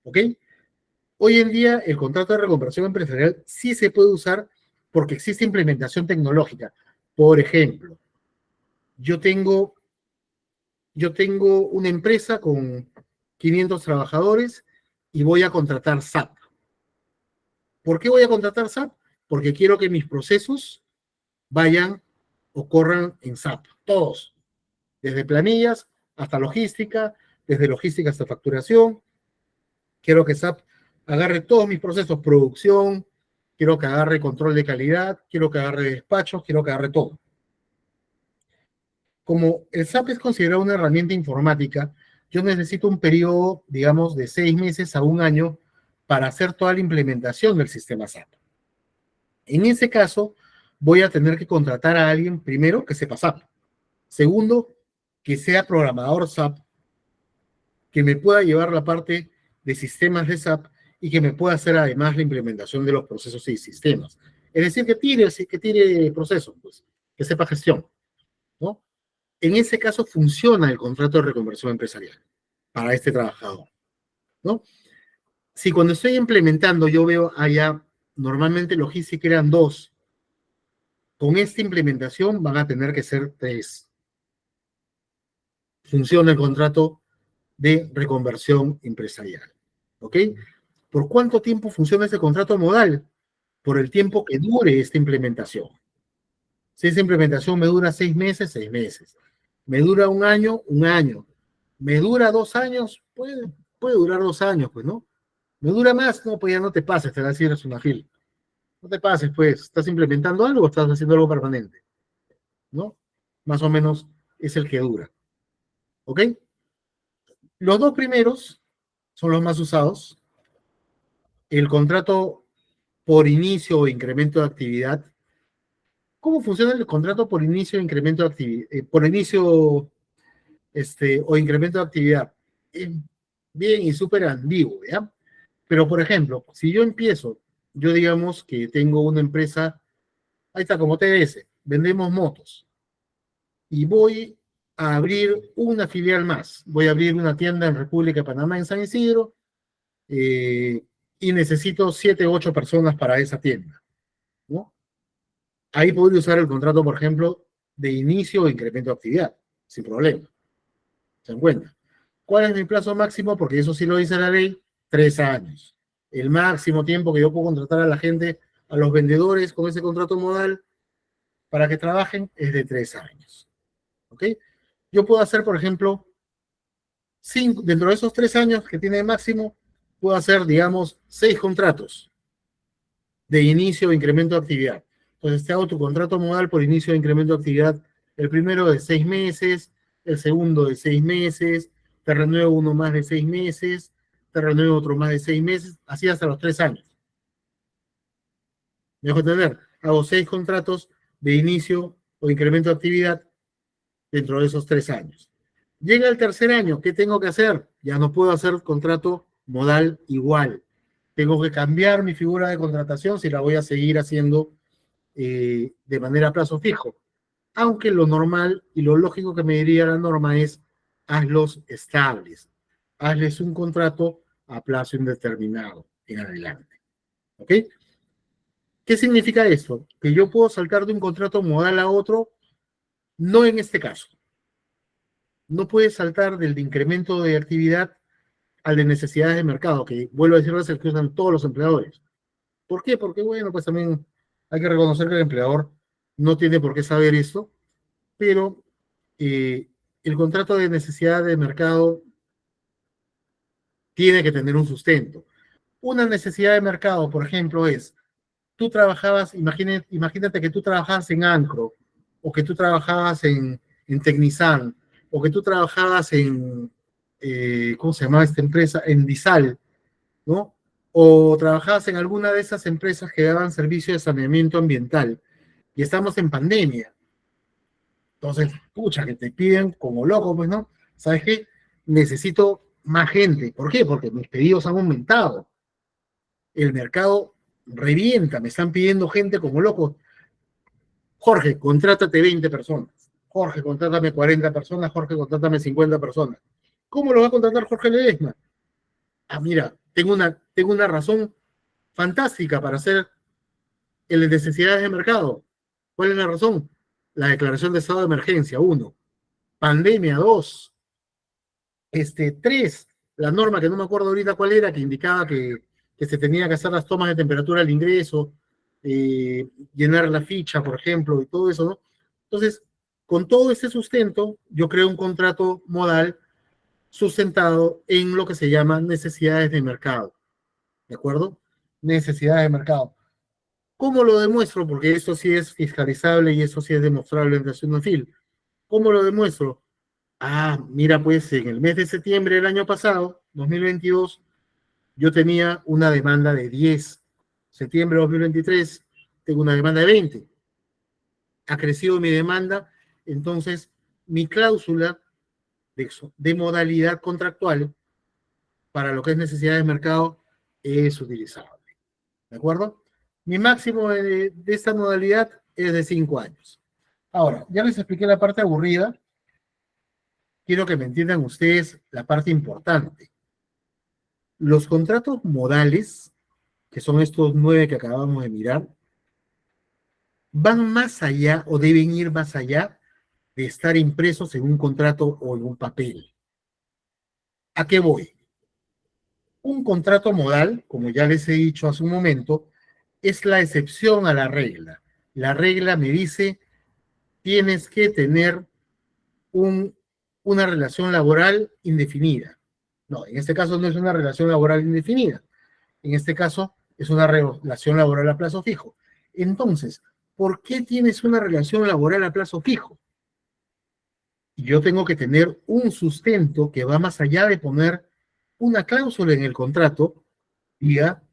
¿Ok? Hoy en día el contrato de reconversión empresarial sí se puede usar porque existe implementación tecnológica. Por ejemplo, yo tengo una empresa con 500 trabajadores y voy a contratar SAP. ¿Por qué voy a contratar SAP? Porque quiero que mis procesos o corran en SAP, todos, desde planillas hasta logística, desde logística hasta facturación. Quiero que SAP agarre todos mis procesos, producción, quiero que agarre control de calidad, quiero que agarre despachos, quiero que agarre todo. Como el SAP es considerado una herramienta informática, yo necesito un periodo, digamos, de 6 meses a 1 año para hacer toda la implementación del sistema SAP. En ese caso, voy a tener que contratar a alguien, primero, que sepa SAP. Segundo, que sea programador SAP, que me pueda llevar la parte de sistemas de SAP y que me pueda hacer además la implementación de los procesos y sistemas. Es decir, que tire procesos, pues, que sepa gestión, ¿no? En ese caso funciona el contrato de reconversión empresarial para este trabajador, ¿no? Si cuando estoy implementando yo veo allá, normalmente logística eran 2, con esta implementación van a tener que ser 3. Funciona el contrato de reconversión empresarial, ¿ok? ¿Por cuánto tiempo funciona ese contrato modal? Por el tiempo que dure esta implementación. Si esa implementación me dura 6 meses, 6 meses. Me dura 1 año, 1 año. Me dura 2 años, puede durar 2 años, pues, ¿no? ¿Me dura más? No, pues ya no te pases, te va a decir, es una fila. No te pases, pues, ¿estás implementando algo o estás haciendo algo permanente? ¿no? Más o menos es el que dura. ¿Ok? Los dos primeros son los más usados. El contrato por inicio o incremento de actividad. ¿Cómo funciona el contrato por inicio o incremento de actividad? Por inicio o incremento de actividad. Bien y súper ambiguo, ¿ya? Pero, por ejemplo, si yo empiezo, yo digamos que tengo una empresa, ahí está, como TBS, vendemos motos, y voy a abrir una filial más. Voy a abrir una tienda en República de Panamá, en San Isidro, y necesito 7 u 8 personas para esa tienda, ¿no? Ahí podría usar el contrato, por ejemplo, de inicio o incremento de actividad, sin problema. ¿Se dan cuenta? ¿Cuál es mi plazo máximo? Porque eso sí lo dice la ley, 3 años. El máximo tiempo que yo puedo contratar a la gente, a los vendedores con ese contrato modal, para que trabajen es de 3 años. ¿Ok? Yo puedo hacer, por ejemplo, dentro de esos 3 años que tiene máximo, puedo hacer, digamos, 6 contratos de inicio o incremento de actividad. Entonces te hago tu contrato modal por inicio o incremento de actividad, el primero de 6 meses, el segundo de 6 meses, te renuevo uno más de 6 meses, te renuevo otro más de 6 meses, así hasta los 3 años. ¿Me dejo entender? Hago 6 contratos de inicio o incremento de actividad dentro de esos 3 años. Llega el tercer año, ¿qué tengo que hacer? Ya no puedo hacer contrato modal igual. Tengo que cambiar mi figura de contratación si la voy a seguir haciendo de manera a plazo fijo. Aunque lo normal y lo lógico que me diría la norma es hazlos estables. Hazles un contrato a plazo indeterminado en adelante. ¿Ok? ¿Qué significa eso? Que yo puedo saltar de un contrato modal a otro, no en este caso. No puedes saltar del de incremento de actividad al de necesidades de mercado, que vuelvo a decirles el que usan todos los empleadores. ¿Por qué? Porque, bueno, pues también hay que reconocer que el empleador no tiene por qué saber esto, pero el contrato de necesidad de mercado tiene que tener un sustento. Una necesidad de mercado, por ejemplo, es, tú trabajabas, imagínate que tú trabajabas en Ancro, o que tú trabajabas en Tecnisan, o que tú trabajabas en, ¿cómo se llamaba esta empresa? En Disal, ¿no? O trabajabas en alguna de esas empresas que daban servicio de saneamiento ambiental, y estamos en pandemia. Entonces, pucha, que te piden como loco, pues, ¿no? ¿Sabes qué? Necesito más gente. ¿Por qué? Porque mis pedidos han aumentado. El mercado revienta, me están pidiendo gente como loco. Jorge, contrátate 20 personas. Jorge, contrátame 40 personas. Jorge, contrátame 50 personas. ¿Cómo lo va a contratar Jorge Ledesma? Ah, mira, tengo una razón fantástica para hacer el de necesidades de mercado. ¿Cuál es la razón? La declaración de estado de emergencia, 1. Pandemia, 2. 3, la norma que no me acuerdo ahorita cuál era, que indicaba que se tenía que hacer las tomas de temperatura al ingreso, llenar la ficha, por ejemplo, y todo eso, ¿no? Entonces, con todo ese sustento, yo creo un contrato modal sustentado en lo que se llama necesidades de mercado, ¿de acuerdo? Necesidades de mercado. ¿Cómo lo demuestro? Porque eso sí es fiscalizable y eso sí es demostrable en relación a FIL. ¿Cómo lo demuestro? Ah, mira, pues en el mes de septiembre del año pasado, 2022, yo tenía una demanda de 10. Septiembre de 2023, tengo una demanda de 20. Ha crecido mi demanda, entonces mi cláusula de modalidad contractual para lo que es necesidad de mercado es utilizable. ¿De acuerdo? Mi máximo de esta modalidad es de 5 años. Ahora, ya les expliqué la parte aburrida. Quiero que me entiendan ustedes la parte importante. Los contratos modales, que son estos 9 que acabamos de mirar, van más allá o deben ir más allá de estar impresos en un contrato o en un papel. ¿A qué voy? Un contrato modal, como ya les he dicho hace un momento, es la excepción a la regla. La regla me dice, tienes que tener una relación laboral indefinida. No, en este caso no es una relación laboral indefinida. En este caso es una relación laboral a plazo fijo. Entonces, ¿por qué tienes una relación laboral a plazo fijo? Y yo tengo que tener un sustento que va más allá de poner una cláusula en el contrato, diga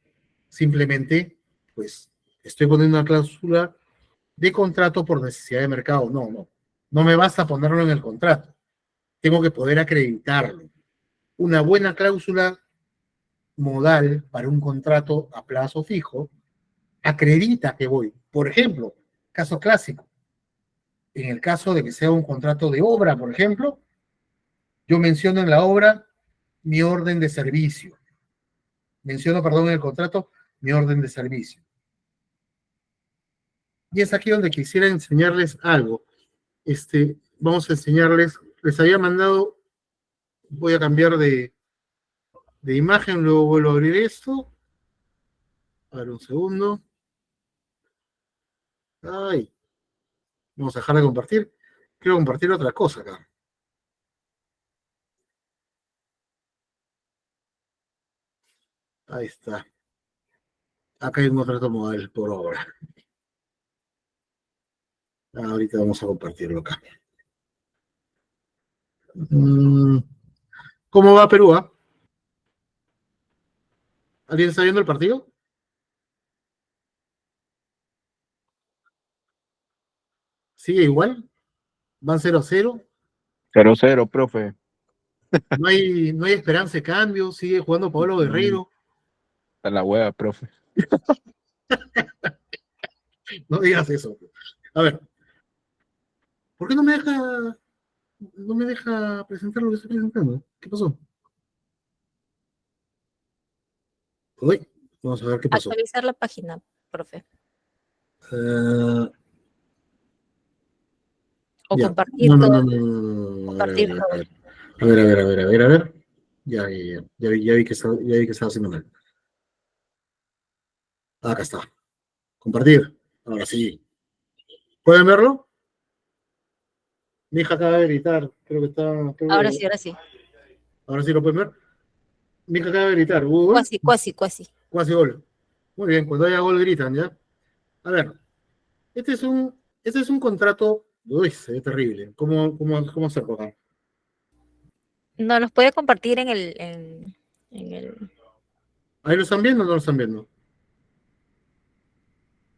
simplemente, pues, estoy poniendo una cláusula de contrato por necesidad de mercado. No, no. No me basta ponerlo en el contrato. Tengo que poder acreditarlo. Una buena cláusula modal para un contrato a plazo fijo acredita que voy. Por ejemplo, caso clásico. En el caso de que sea un contrato de obra, por ejemplo, yo menciono en la obra mi orden de servicio. Menciono, perdón, en el contrato mi orden de servicio. Y es aquí donde quisiera enseñarles algo. Vamos a enseñarles, les había mandado, voy a cambiar de imagen, luego vuelvo a abrir esto. A ver, un segundo. Ay, vamos a dejar de compartir. Quiero compartir otra cosa acá. Ahí está. Acá hay un contrato modal por obra. Ahorita vamos a compartirlo acá. ¿Cómo va Perú? ¿Alguien está viendo el partido? ¿Sigue igual? ¿Van 0-0? 0-0, profe. No hay esperanza de cambio. Sigue jugando Pablo Guerrero. Está la hueva, profe. No digas eso. A ver. ¿Por qué no me deja presentar lo que estoy presentando? ¿Qué pasó? Uy, vamos a ver qué pasó. Actualizar la página, profe. O Ya. compartir No. todo. A ver, Compartir todo. a ver. Ya vi que estaba haciendo mal. Acá está. Compartir. Ahora sí. ¿Pueden verlo? Mi hija acaba de gritar. Creo que está. Ahora sí, ahora sí. Ahora sí lo pueden ver. Mi hija acaba de gritar. ¿Hubo gol? Cuasi. Cuasi gol. Muy bien, cuando haya gol gritan, ¿ya? A ver. Este es un contrato. Uy, se ve terrible. ¿Cómo hacerlo acá? No, los puede compartir en el ¿Ahí lo están viendo o no lo están viendo?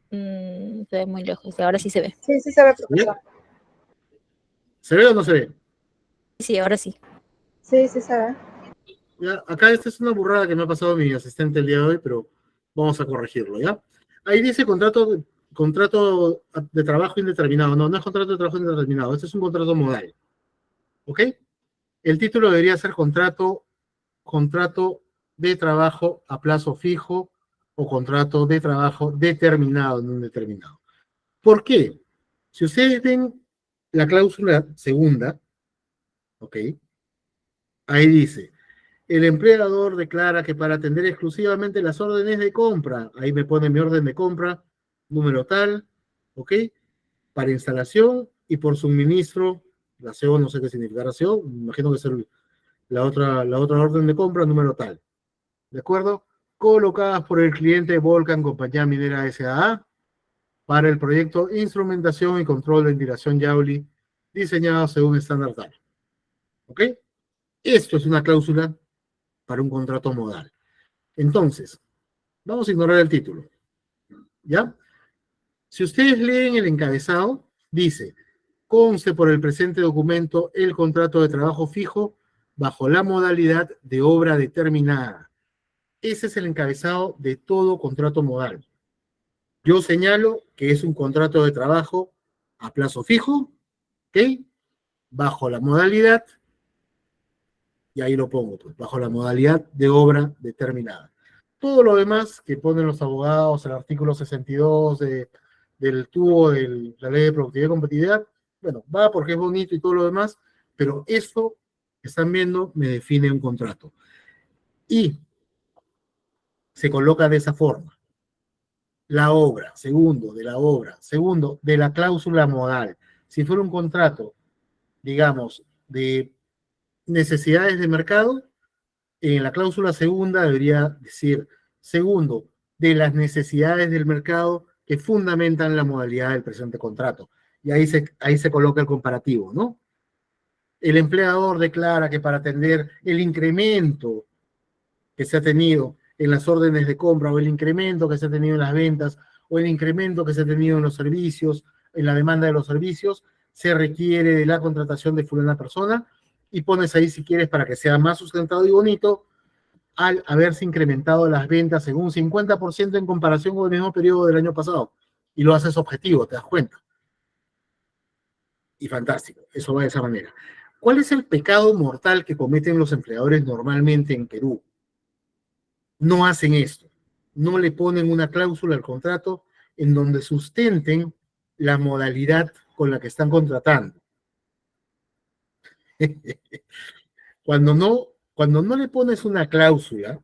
se ve muy lejos. Ahora sí se ve. Sí, sí se ve, ¿Bien? profesor. ¿Se ve o no se ve? Sí, ahora sí. Sí, sí se ve. Ya, acá esta es una burrada que me ha pasado mi asistente el día de hoy, pero vamos a corregirlo, ¿ya? Ahí dice contrato de trabajo indeterminado. No, no es contrato de trabajo indeterminado. Este es un contrato modal. ¿Ok? El título debería ser contrato de trabajo a plazo fijo o contrato de trabajo determinado, no indeterminado. ¿Por qué? Si ustedes ven la cláusula segunda, ¿ok? Ahí dice, el empleador declara que para atender exclusivamente las órdenes de compra, ahí me pone mi orden de compra, número tal, ¿ok? Para instalación y por suministro, la CO no sé qué significará CO, me imagino que es la otra orden de compra, número tal, ¿de acuerdo? Colocadas por el cliente Volcan Compañía Minera S.A. para el proyecto Instrumentación y Control de Ventilación Yauli, diseñado según estándar tal, ¿ok? Esto es una cláusula para un contrato modal. Entonces, vamos a ignorar el título, ¿ya? Si ustedes leen el encabezado, dice, conste por el presente documento el contrato de trabajo fijo bajo la modalidad de obra determinada. Ese es el encabezado de todo contrato modal. Yo señalo que es un contrato de trabajo a plazo fijo, ¿ok? Bajo la modalidad, y ahí lo pongo, pues, bajo la modalidad de obra determinada. Todo lo demás que ponen los abogados, el artículo 62 del tubo de la ley de productividad y competitividad, bueno, va porque es bonito y todo lo demás, pero eso que están viendo me define un contrato. Y se coloca de esa forma. La obra, segundo, de la cláusula modal. Si fuera un contrato, digamos, de necesidades de mercado, en la cláusula segunda debería decir, segundo, de las necesidades del mercado que fundamentan la modalidad del presente contrato. Y ahí se coloca el comparativo, ¿no? El empleador declara que para atender el incremento que se ha tenido en las órdenes de compra, o el incremento que se ha tenido en las ventas, o el incremento que se ha tenido en los servicios, en la demanda de los servicios, se requiere de la contratación de fulana persona, y pones ahí, si quieres, para que sea más sustentado y bonito, al haberse incrementado las ventas en un 50% en comparación con el mismo periodo del año pasado. Y lo haces objetivo, te das cuenta. Y fantástico, eso va de esa manera. ¿Cuál es el pecado mortal que cometen los empleadores normalmente en Perú? No hacen esto. No le ponen una cláusula al contrato en donde sustenten la modalidad con la que están contratando. Cuando no le pones una cláusula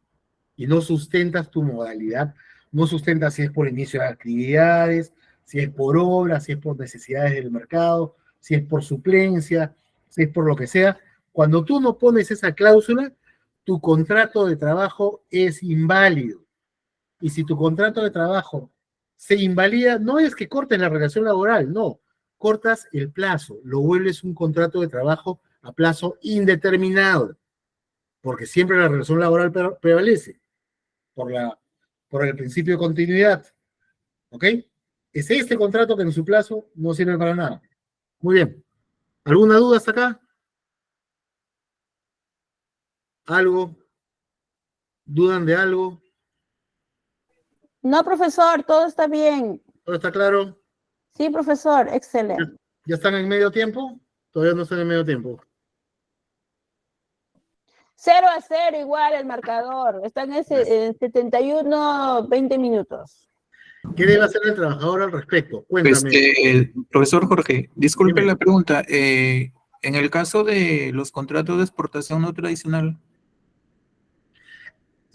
y no sustentas tu modalidad, no sustentas si es por inicio de actividades, si es por obra, si es por necesidades del mercado, si es por suplencia, si es por lo que sea, cuando tú no pones esa cláusula, tu contrato de trabajo es inválido. Y si tu contrato de trabajo se invalida, no es que cortes la relación laboral, no, cortas el plazo, lo vuelves un contrato de trabajo a plazo indeterminado, porque siempre la relación laboral prevalece por el principio de continuidad. ¿Ok? Es este contrato que en su plazo no sirve para nada. Muy bien. ¿Alguna duda hasta acá? ¿Algo? ¿Dudan de algo? No, profesor, todo está bien. ¿Todo está claro? Sí, profesor, excelente. ¿Ya están en medio tiempo? Todavía no están en medio tiempo. 0-0 igual el marcador. Están en 71, 20 minutos. ¿Qué debe hacer el trabajador al respecto? Cuéntame. Profesor Jorge, disculpe Dime. la pregunta. En el caso de los contratos de exportación no tradicional,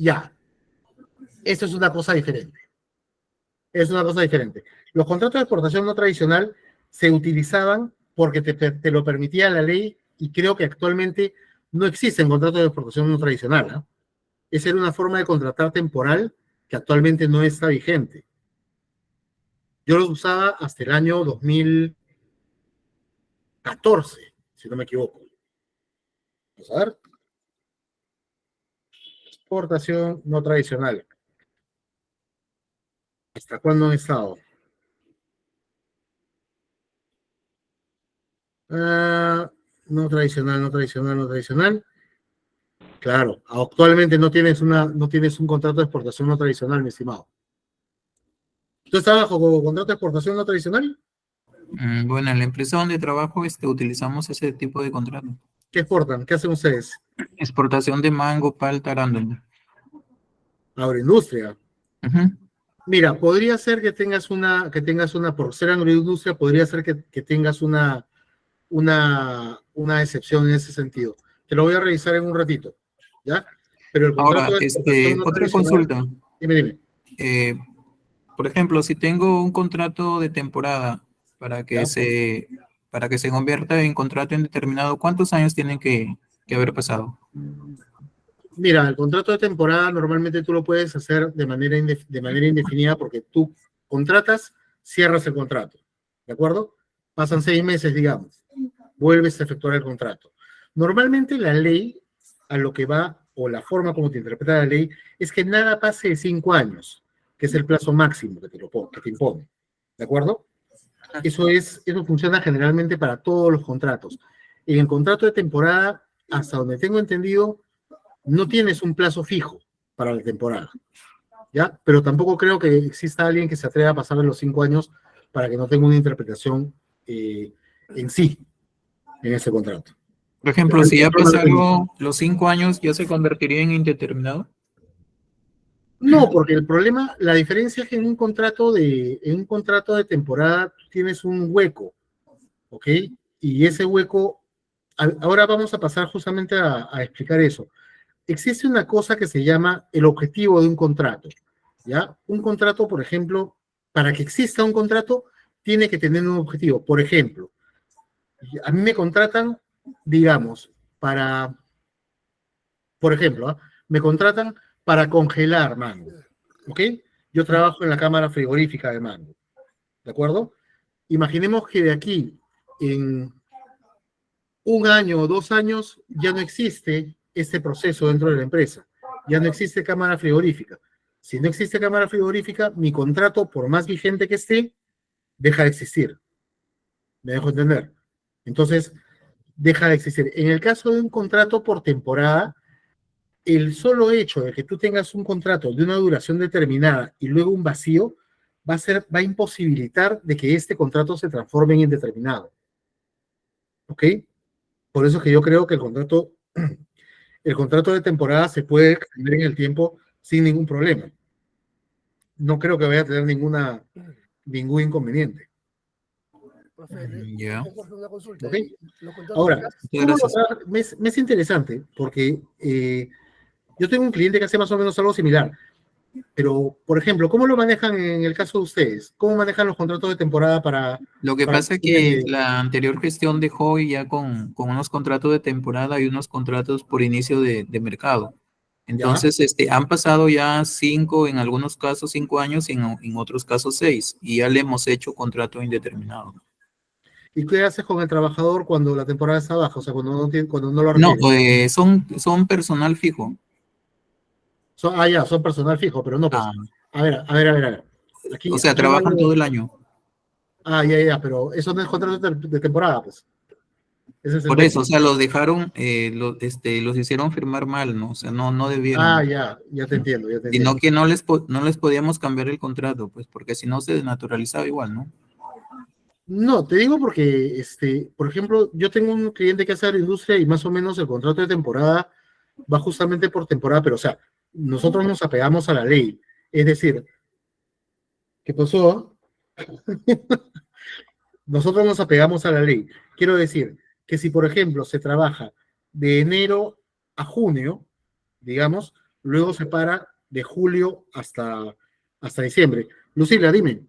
Ya. Eso es una cosa diferente. Es una cosa diferente. Los contratos de exportación no tradicional se utilizaban porque te lo permitía la ley, y creo que actualmente no existen contratos de exportación no tradicional, ¿no? Esa era una forma de contratar temporal que actualmente no está vigente. Yo los usaba hasta el año 2014, si no me equivoco. Vamos a ver. Exportación no tradicional. ¿Hasta cuándo han estado? No tradicional, no tradicional, no tradicional. Claro, actualmente no tienes un contrato de exportación no tradicional, mi estimado. ¿Tú estás bajo contrato de exportación no tradicional? bueno, en la empresa donde trabajo utilizamos ese tipo de contrato. ¿Qué exportan? ¿Qué hacen ustedes? Exportación de mango, palta, arándano. Agroindustria. Ujú. Mira, podría ser que tengas por ser agroindustria, podría ser que tengas una excepción en ese sentido. Te lo voy a revisar en un ratito, ¿ya? Pero el contrato Ahora, de exportación no otra tradicional- consulta. Dime. Por ejemplo, si tengo un contrato de temporada para que Ya. se convierta en contrato indeterminado, ¿cuántos años tienen que haber pasado? Mira, el contrato de temporada normalmente tú lo puedes hacer de manera indefinida, porque tú contratas, cierras el contrato, ¿de acuerdo? Pasan 6 meses, digamos, vuelves a efectuar el contrato. Normalmente la ley, a lo que va, o la forma como te interpreta la ley, es que nada pase de 5 años, que es el plazo máximo que te impone, ¿de acuerdo? Eso funciona generalmente para todos los contratos. En el contrato de temporada, hasta donde tengo entendido, no tienes un plazo fijo para la temporada, ¿ya? Pero tampoco creo que exista alguien que se atreva a pasar de los 5 años para que no tenga una interpretación en sí, en ese contrato. Por ejemplo, si ya pasaron los 5 años, ¿ya se convertiría en indeterminado? No, porque el problema, la diferencia es que en un contrato de temporada tienes un hueco, ¿ok? Y ese hueco, ahora vamos a pasar justamente a explicar eso. Existe una cosa que se llama el objetivo de un contrato, ¿ya? Un contrato, por ejemplo, para que exista un contrato, tiene que tener un objetivo. Por ejemplo, a mí me contratan, digamos, me contratan para congelar mango, ¿ok? Yo trabajo en la cámara frigorífica de mango. ¿de acuerdo? Imaginemos que de aquí, en 1 año o 2 años, ya no existe este proceso dentro de la empresa. Ya no existe cámara frigorífica. Si no existe cámara frigorífica, mi contrato, por más vigente que esté, deja de existir. ¿Me dejo entender? Entonces, deja de existir. En el caso de un contrato por temporada, el solo hecho de que tú tengas un contrato de una duración determinada y luego un vacío, va a imposibilitar de que este contrato se transforme en indeterminado. ¿Ok? Por eso es que yo creo que el contrato de temporada se puede extender en el tiempo sin ningún problema. No creo que vaya a tener ningún inconveniente. Ya. Jorge, una consulta. ¿Ok? Los contratos Ahora, Muchas gracias. me es interesante porque yo tengo un cliente que hace más o menos algo similar, pero, por ejemplo, ¿cómo lo manejan en el caso de ustedes? ¿Cómo manejan los contratos de temporada para... Lo que para pasa es clientes? que la anterior gestión dejó ya con unos contratos de temporada y unos contratos por inicio de mercado. Entonces, han pasado ya 5, en algunos casos 5 años y en otros casos 6, y ya le hemos hecho contrato indeterminado. ¿Y qué haces con el trabajador cuando la temporada está baja? O sea, cuando no lo No, requiere. son personal fijo. Son personal fijo, pero no, pues. Ah, A ver. Aquí, o sea, aquí trabajan hablo- todo el año. pero eso no es contrato de temporada, pues. Ese es el Por tema. eso, o sea, los dejaron, los hicieron firmar mal, ¿no? O sea, no debieron. Ya te entiendo, ya te Sino entiendo. que no les podíamos cambiar el contrato, pues, porque si no se desnaturalizaba igual, ¿no? No, te digo porque, por ejemplo, yo tengo un cliente que hace agroindustria y más o menos el contrato de temporada va justamente por temporada, pero o sea, nosotros nos apegamos a la ley. Es decir, ¿qué pasó? Nosotros nos apegamos a la ley. Quiero decir que si, por ejemplo, se trabaja de enero a junio, digamos, luego se para de julio hasta diciembre. Lucila, dime.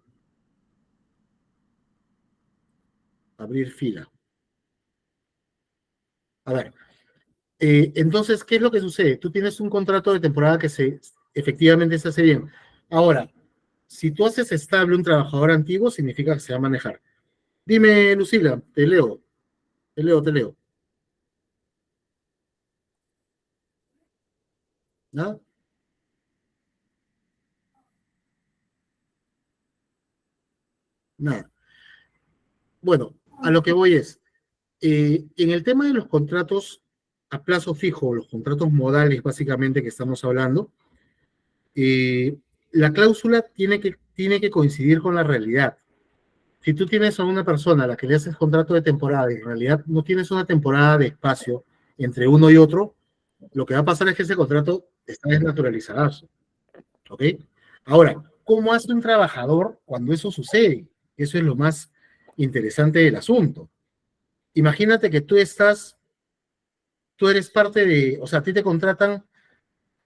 Abrir fila. A ver, entonces, ¿qué es lo que sucede? Tú tienes un contrato de temporada que efectivamente se hace bien. Ahora, si tú haces estable un trabajador antiguo, significa que se va a manejar. Dime, Lucila, te leo. ¿No? Nada. Bueno, a lo que voy es, en el tema de los contratos a plazo fijo, los contratos modales básicamente que estamos hablando, la cláusula tiene que coincidir con la realidad. Si tú tienes a una persona a la que le haces contrato de temporada y en realidad no tienes una temporada de espacio entre uno y otro, lo que va a pasar es que ese contrato está desnaturalizado. ¿Ok? Ahora, ¿cómo hace un trabajador cuando eso sucede? Eso es lo más interesante del asunto. Imagínate que tú eres parte de, o sea, a ti te contratan,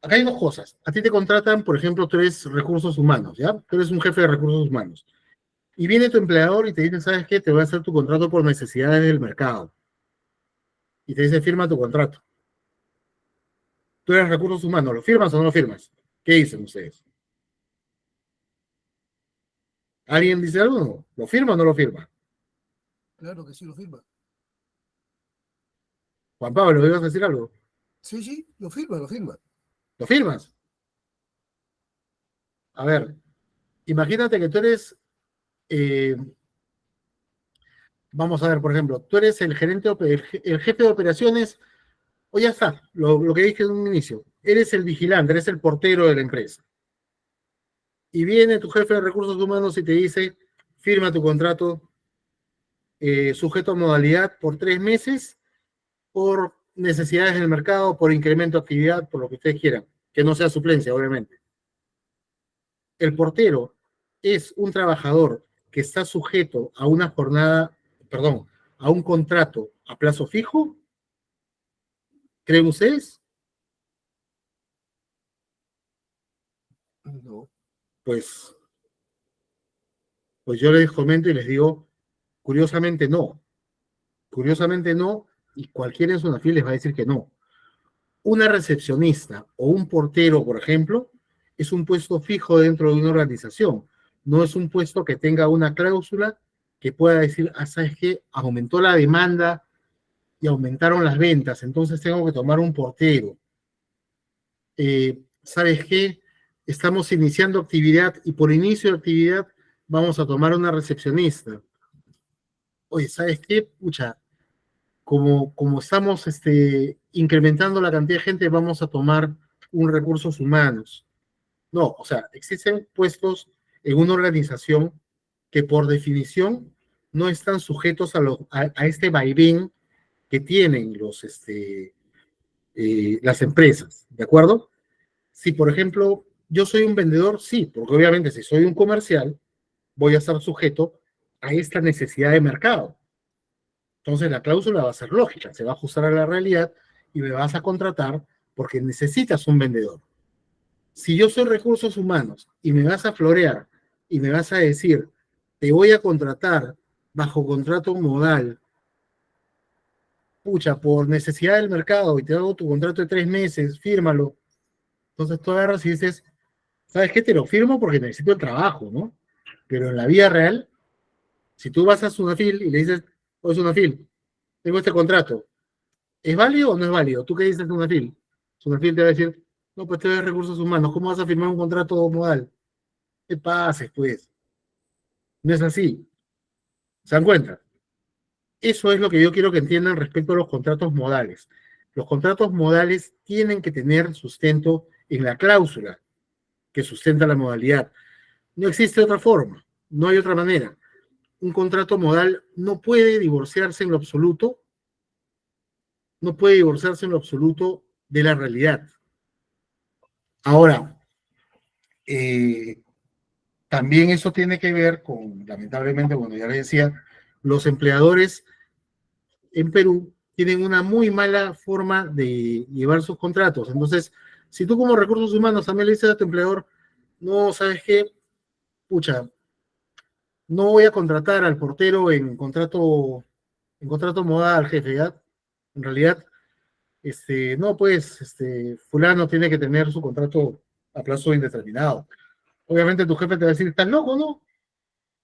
acá hay dos cosas. A ti te contratan, por ejemplo, tú eres recursos humanos, ¿ya? Tú eres un jefe de recursos humanos. Y viene tu empleador y te dice, ¿sabes qué? Te voy a hacer tu contrato por necesidades del mercado. Y te dice, firma tu contrato. Tú eres recursos humanos, ¿lo firmas o no lo firmas? ¿Qué dicen ustedes? ¿Alguien dice algo? No. ¿Lo firma o no lo firma? Claro que sí, lo firma. Juan Pablo, ¿ibas a decir algo? Sí, lo firma. ¿Lo firmas? A ver, imagínate que tú eres, vamos a ver, por ejemplo, tú eres el gerente, el jefe de operaciones, o ya está, lo que dije en un inicio, eres el vigilante, eres el portero de la empresa. Y viene tu jefe de recursos humanos y te dice, firma tu contrato sujeto a modalidad por 3 meses, por necesidades del mercado, por incremento de actividad, por lo que ustedes quieran, que no sea suplencia, obviamente. El portero es un trabajador que está sujeto a una jornada, perdón, a un contrato a plazo fijo. ¿Creen ustedes? No. Pues yo les comento y les digo, curiosamente no. Curiosamente no, y cualquiera en su fila les va a decir que no. Una recepcionista o un portero, por ejemplo, es un puesto fijo dentro de una organización. no es un puesto que tenga una cláusula que pueda decir, ah, ¿sabes qué? Aumentó la demanda y aumentaron las ventas, entonces tengo que tomar un portero. ¿Sabes qué? Estamos iniciando actividad y por inicio de actividad vamos a tomar una recepcionista. Oye, ¿sabes qué? Pucha, como estamos incrementando la cantidad de gente, vamos a tomar un recursos humanos. No, o sea, existen puestos en una organización que por definición no están sujetos a este vaivén que tienen las empresas, ¿de acuerdo? Si, por ejemplo, yo soy un vendedor, sí, porque obviamente si soy un comercial, voy a estar sujeto a esta necesidad de mercado. Entonces la cláusula va a ser lógica, se va a ajustar a la realidad y me vas a contratar porque necesitas un vendedor. Si yo soy recursos humanos y me vas a florear y me vas a decir, te voy a contratar bajo contrato modal, pucha, por necesidad del mercado y te hago tu contrato de 3 meses, fírmalo. Entonces tú agarras y dices, ¿sabes qué? Te lo firmo porque necesito el trabajo, ¿no? Pero en la vida real, si tú vas a Sunafil y le dices, oye Sunafil, tengo este contrato, ¿es válido o no es válido? ¿Tú qué dices Sunafil? Sunafil te va a decir, no, pues te doy recursos humanos, ¿cómo vas a firmar un contrato modal? ¿Qué pases, pues? No es así. ¿Se dan cuenta? Eso es lo que yo quiero que entiendan respecto a los contratos modales. Los contratos modales tienen que tener sustento en la cláusula que sustenta la modalidad. No existe otra forma, no hay otra manera. Un contrato modal no puede divorciarse en lo absoluto, no puede divorciarse en lo absoluto de la realidad. Ahora, también eso tiene que ver con, lamentablemente, bueno, ya les decía, los empleadores en Perú tienen una muy mala forma de llevar sus contratos. Entonces, si tú como recursos humanos también le dices a tu empleador, no, ¿sabes qué? Pucha, no voy a contratar al portero en contrato modal, jefe, ¿ya? En realidad, no, pues, fulano tiene que tener su contrato a plazo indeterminado. Obviamente tu jefe te va a decir, ¿estás loco, no?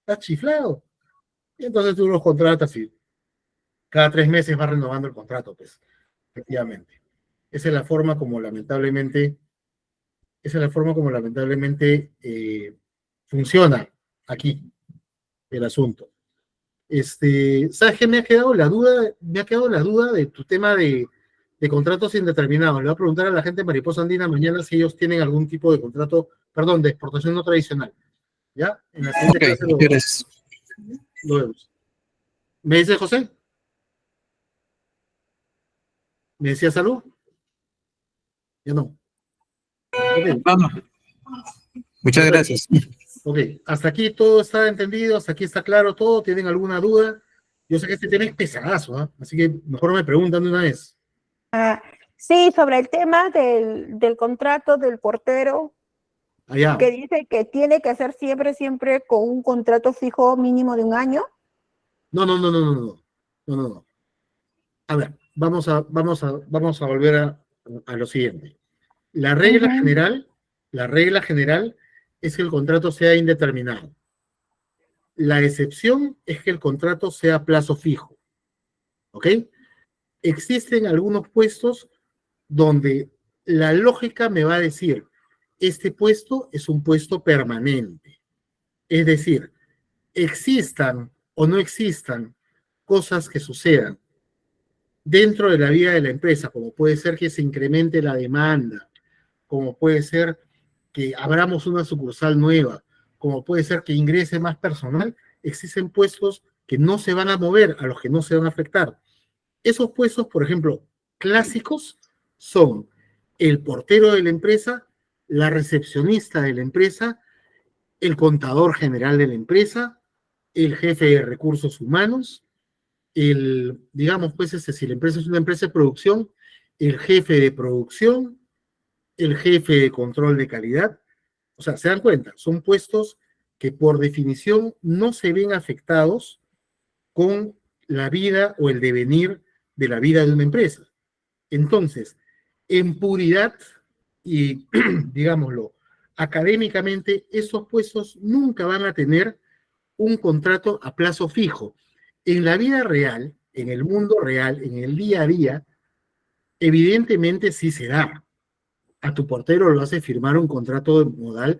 ¿Estás chiflado? Y entonces tú los contratas y cada 3 meses vas renovando el contrato, pues, efectivamente. Esa es la forma como lamentablemente funciona aquí el asunto. ¿Sabes qué me ha quedado la duda? Me ha quedado la duda de tu tema de contratos indeterminados. Le voy a preguntar a la gente de Mariposa Andina mañana si ellos tienen algún tipo de contrato, perdón, de exportación no tradicional. ¿Ya? En la siguiente clase lo vemos. ¿Me dice José? ¿Me decía salud? Ya no. Okay. Muchas gracias. Ok, hasta aquí todo está entendido, hasta aquí está claro todo. ¿Tienen alguna duda? Yo sé que este tema es pesadazo, ¿eh? Así que mejor me preguntan de una vez. Sí, sobre el tema del contrato del portero, Allá. que dice que tiene que ser siempre con un contrato fijo mínimo de 1 año. No. A ver, vamos a volver a lo siguiente. La regla general es que el contrato sea indeterminado. La excepción es que el contrato sea a plazo fijo. ¿Ok? Existen algunos puestos donde la lógica me va a decir, este puesto es un puesto permanente. Es decir, existan o no existan cosas que sucedan dentro de la vida de la empresa, como puede ser que se incremente la demanda, como puede ser que abramos una sucursal nueva, como puede ser que ingrese más personal, existen puestos que no se van a mover, a los que no se van a afectar. Esos puestos, por ejemplo, clásicos son el portero de la empresa, la recepcionista de la empresa, el contador general de la empresa, el jefe de recursos humanos, digamos, pues, si la empresa es una empresa de producción, el jefe de producción, el jefe de control de calidad. O sea, ¿se dan cuenta? Son puestos que por definición no se ven afectados con la vida o el devenir de la vida de una empresa. Entonces, en puridad y, digámoslo, académicamente esos puestos nunca van a tener un contrato a plazo fijo. En la vida real, en el mundo real, en el día a día, evidentemente sí se da. A tu portero lo hace firmar un contrato modal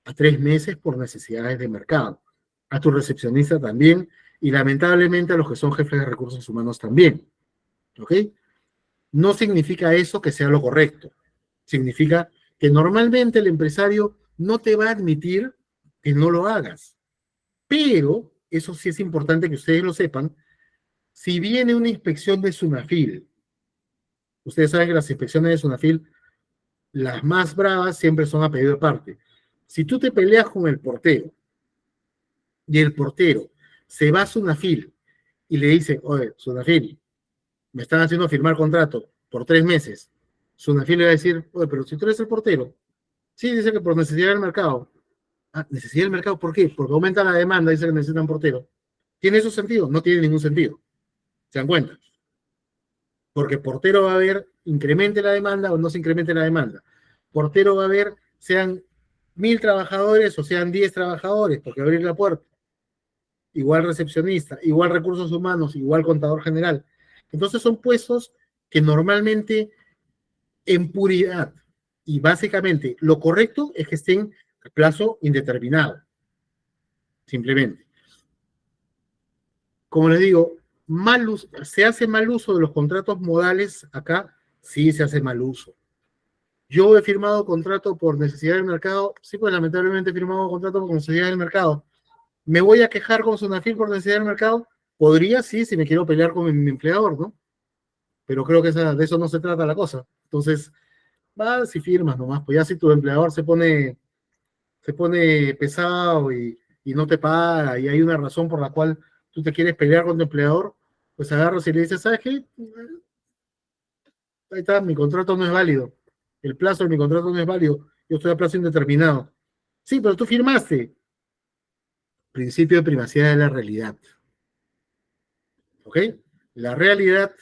a 3 meses por necesidades de mercado. A tu recepcionista también, y lamentablemente a los que son jefes de recursos humanos también. ¿Ok? No significa eso que sea lo correcto. Significa que normalmente el empresario no te va a admitir que no lo hagas. Pero, eso sí es importante que ustedes lo sepan, si viene una inspección de SUNAFIL, ustedes saben que las inspecciones de SUNAFIL, las más bravas siempre son a pedido de parte. Si tú te peleas con el portero y el portero se va a SUNAFIL y le dice, oye, SUNAFIL, me están haciendo firmar contrato por 3 meses, SUNAFIL le va a decir, oye, pero si tú eres el portero, sí, dice que por necesidad del mercado. Ah, necesidad del mercado, ¿por qué? Porque aumenta la demanda, dice que necesitan portero. ¿Tiene eso sentido? No tiene ningún sentido. ¿Se dan cuenta? Porque portero va a haber, incremente la demanda o no se incremente la demanda. Portero va a haber, sean 1000 trabajadores o sean 10 trabajadores, porque va a abrir la puerta. Igual recepcionista, igual recursos humanos, igual contador general. Entonces son puestos que normalmente en puridad y básicamente lo correcto es que estén a plazo indeterminado. Simplemente. Como les digo, ¿se hace mal uso de los contratos modales acá? Sí, se hace mal uso. Yo he firmado contrato por necesidad del mercado. Sí, pues lamentablemente he firmado contrato por necesidad del mercado. ¿Me voy a quejar con SUNAFIL por necesidad del mercado? Podría, sí, si me quiero pelear con mi empleador, ¿no? Pero creo que de eso no se trata la cosa. Entonces, vas y firmas nomás. Pues ya si tu empleador se pone pesado y no te paga y hay una razón por la cual tú te quieres pelear con tu empleador, pues agarras y le dices, ¿sabes qué? Ahí está, mi contrato no es válido. El plazo de mi contrato no es válido. Yo estoy a plazo indeterminado. Sí, pero tú firmaste. Principio de privacidad de la realidad. ¿Ok? La realidad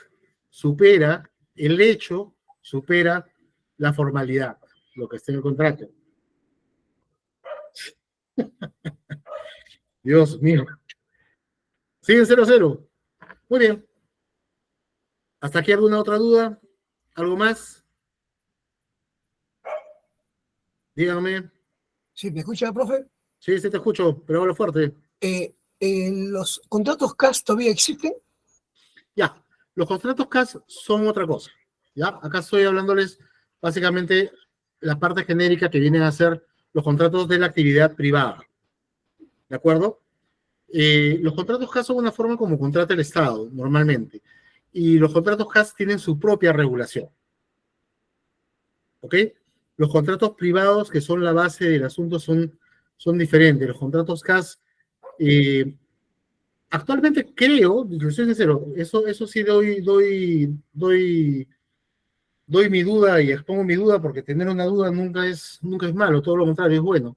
supera el hecho, supera la formalidad, lo que está en el contrato. Dios mío. ¿Siguen 0-0? Muy bien. ¿Hasta aquí alguna otra duda? ¿Algo más? Dígame. ¿Sí me escucha, profe? Sí, sí te escucho, pero hablo fuerte. ¿Los contratos CAS todavía existen? Ya, los contratos CAS son otra cosa. Ya, acá estoy hablándoles básicamente la parte genérica que vienen a ser los contratos de la actividad privada. ¿De acuerdo? Los contratos CAS son una forma como contrata el Estado, normalmente. Y los contratos CAS tienen su propia regulación. ¿Ok? Los contratos privados, que son la base del asunto, son diferentes. Los contratos CAS, actualmente creo, soy sincero, eso sí doy mi duda y expongo mi duda, porque tener una duda nunca es malo, todo lo contrario, es bueno.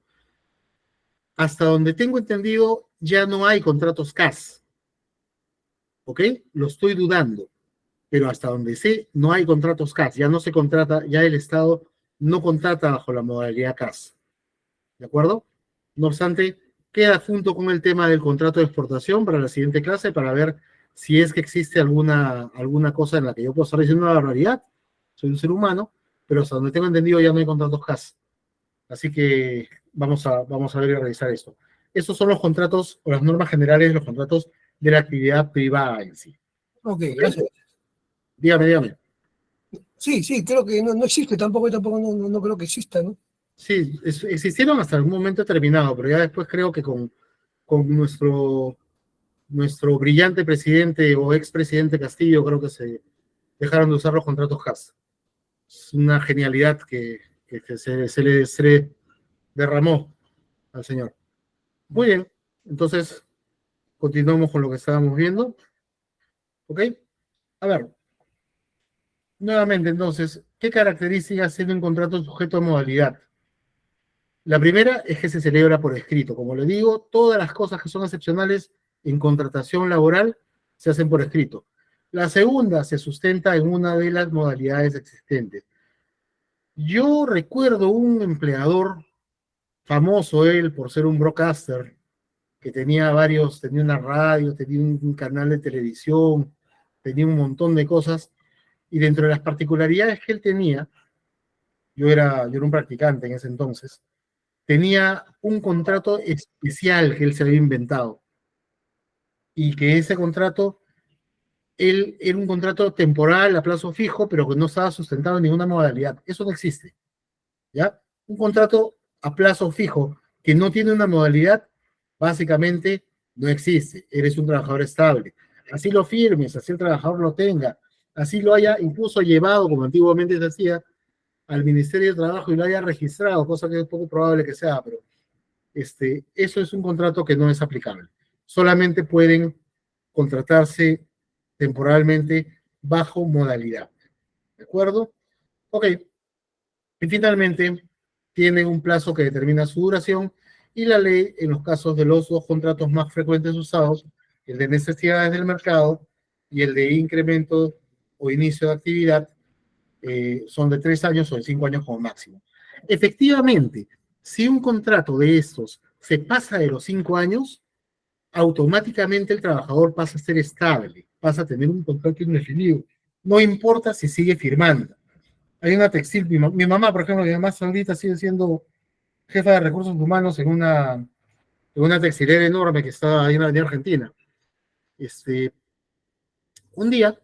Hasta donde tengo entendido, ya no hay contratos CAS. ¿Ok? Lo estoy dudando. Pero hasta donde sé, no hay contratos CAS. Ya no se contrata, ya el Estado no contrata bajo la modalidad CAS. ¿De acuerdo? No obstante, queda junto con el tema del contrato de exportación para la siguiente clase, para ver si es que existe alguna cosa en la que yo puedo estar diciendo una barbaridad. Soy un ser humano, pero hasta donde tengo entendido ya no hay contratos CAS. Así que vamos a ver y revisar esto. Estos son los contratos o las normas generales, los contratos de la actividad privada en sí. Ok, gracias. Dígame. Sí, creo que no existe tampoco no creo que exista, ¿no? Sí, existieron hasta algún momento determinado, pero ya después creo que con nuestro brillante presidente o expresidente Castillo, creo que se dejaron de usar los contratos CAS. Es una genialidad que se le derramó al señor. Muy bien, entonces continuamos con lo que estábamos viendo. ¿Ok? A ver, nuevamente entonces, ¿qué características tiene un contrato sujeto a modalidad? La primera es que se celebra por escrito. Como le digo, todas las cosas que son excepcionales en contratación laboral se hacen por escrito. La segunda se sustenta en una de las modalidades existentes. Yo recuerdo un empleador famoso él por ser un broadcaster, que tenía una radio, tenía un canal de televisión, tenía un montón de cosas, y dentro de las particularidades que él tenía, yo era un practicante en ese entonces, tenía un contrato especial que él se había inventado, y que ese contrato, él era un contrato temporal a plazo fijo, pero que no estaba sustentado en ninguna modalidad. Eso no existe, ¿ya? Un contrato a plazo fijo que no tiene una modalidad, básicamente no existe. Eres un trabajador estable. Así lo firmes, así el trabajador lo tenga, así lo haya incluso llevado, como antiguamente se hacía, al Ministerio de Trabajo y lo haya registrado, cosa que es poco probable que sea, pero eso es un contrato que no es aplicable. Solamente pueden contratarse temporalmente bajo modalidad. ¿De acuerdo? Ok. Y finalmente, tienen un plazo que determina su duración y la ley, en los casos de los dos contratos más frecuentes usados, el de necesidades del mercado y el de incremento o inicio de actividad, son de 3 años o de 5 años como máximo. Efectivamente, si un contrato de estos se pasa de los 5 años, automáticamente el trabajador pasa a ser estable, pasa a tener un contrato indefinido. No importa si sigue firmando. Hay una textil, mi mamá, por ejemplo, mi mamá ahorita sigue siendo jefa de recursos humanos en una textilera enorme que está ahí en la Avenida Argentina. Un día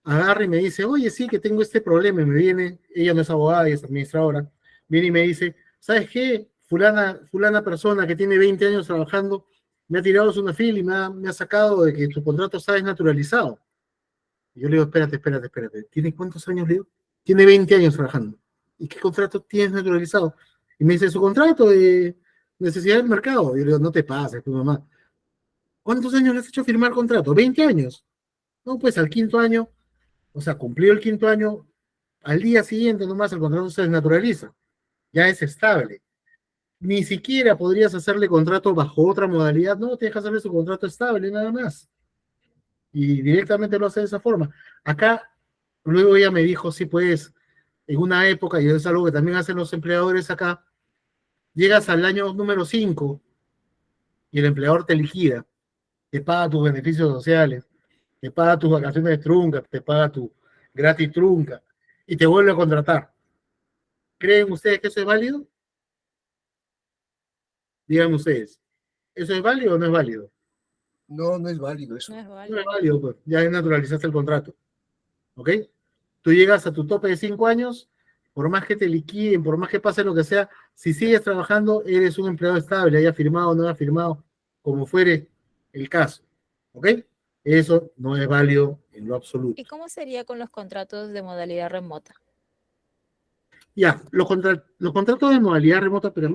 agarra y me dice, oye, sí, que tengo este problema, y me viene, ella no es abogada, ella es administradora, viene y me dice, ¿sabes qué? Fulana persona que tiene 20 años trabajando, me ha tirado su fila y me ha sacado de que su contrato está desnaturalizado. Y yo le digo, espérate, ¿tiene cuántos años, le digo? Tiene 20 años trabajando. ¿Y qué contrato tienes naturalizado? Y me dice, su contrato de necesidad del mercado. Y yo le digo, no te pases, tu mamá. ¿Cuántos años le has hecho firmar contrato? 20 años. No, pues al quinto año, o sea, cumplió el quinto año, al día siguiente nomás el contrato se desnaturaliza. Ya es estable. Ni siquiera podrías hacerle contrato bajo otra modalidad. No, te dejas hacerle su contrato estable, nada más. Y directamente lo hace de esa forma. Acá, luego ella me dijo, sí, pues, en una época, y es algo que también hacen los empleadores acá, llegas al año número 5 y el empleador te liquida, te paga tus beneficios sociales, te paga tus vacaciones de trunca, te paga tu gratis trunca, y te vuelve a contratar. ¿Creen ustedes que eso es válido? Díganme ustedes, ¿eso es válido o no es válido? No, no es válido eso. No es No válido. es válido, pues, ya naturalizaste el contrato. ¿Ok? Tú llegas a tu tope de 5 años, por más que te liquiden, por más que pase lo que sea, si sigues trabajando, eres un empleado estable, haya firmado o no haya firmado, como fuere el caso. ¿Ok? Eso no es válido en lo absoluto. ¿Y cómo sería con los contratos de modalidad remota? Ya, los contratos de modalidad remota, pero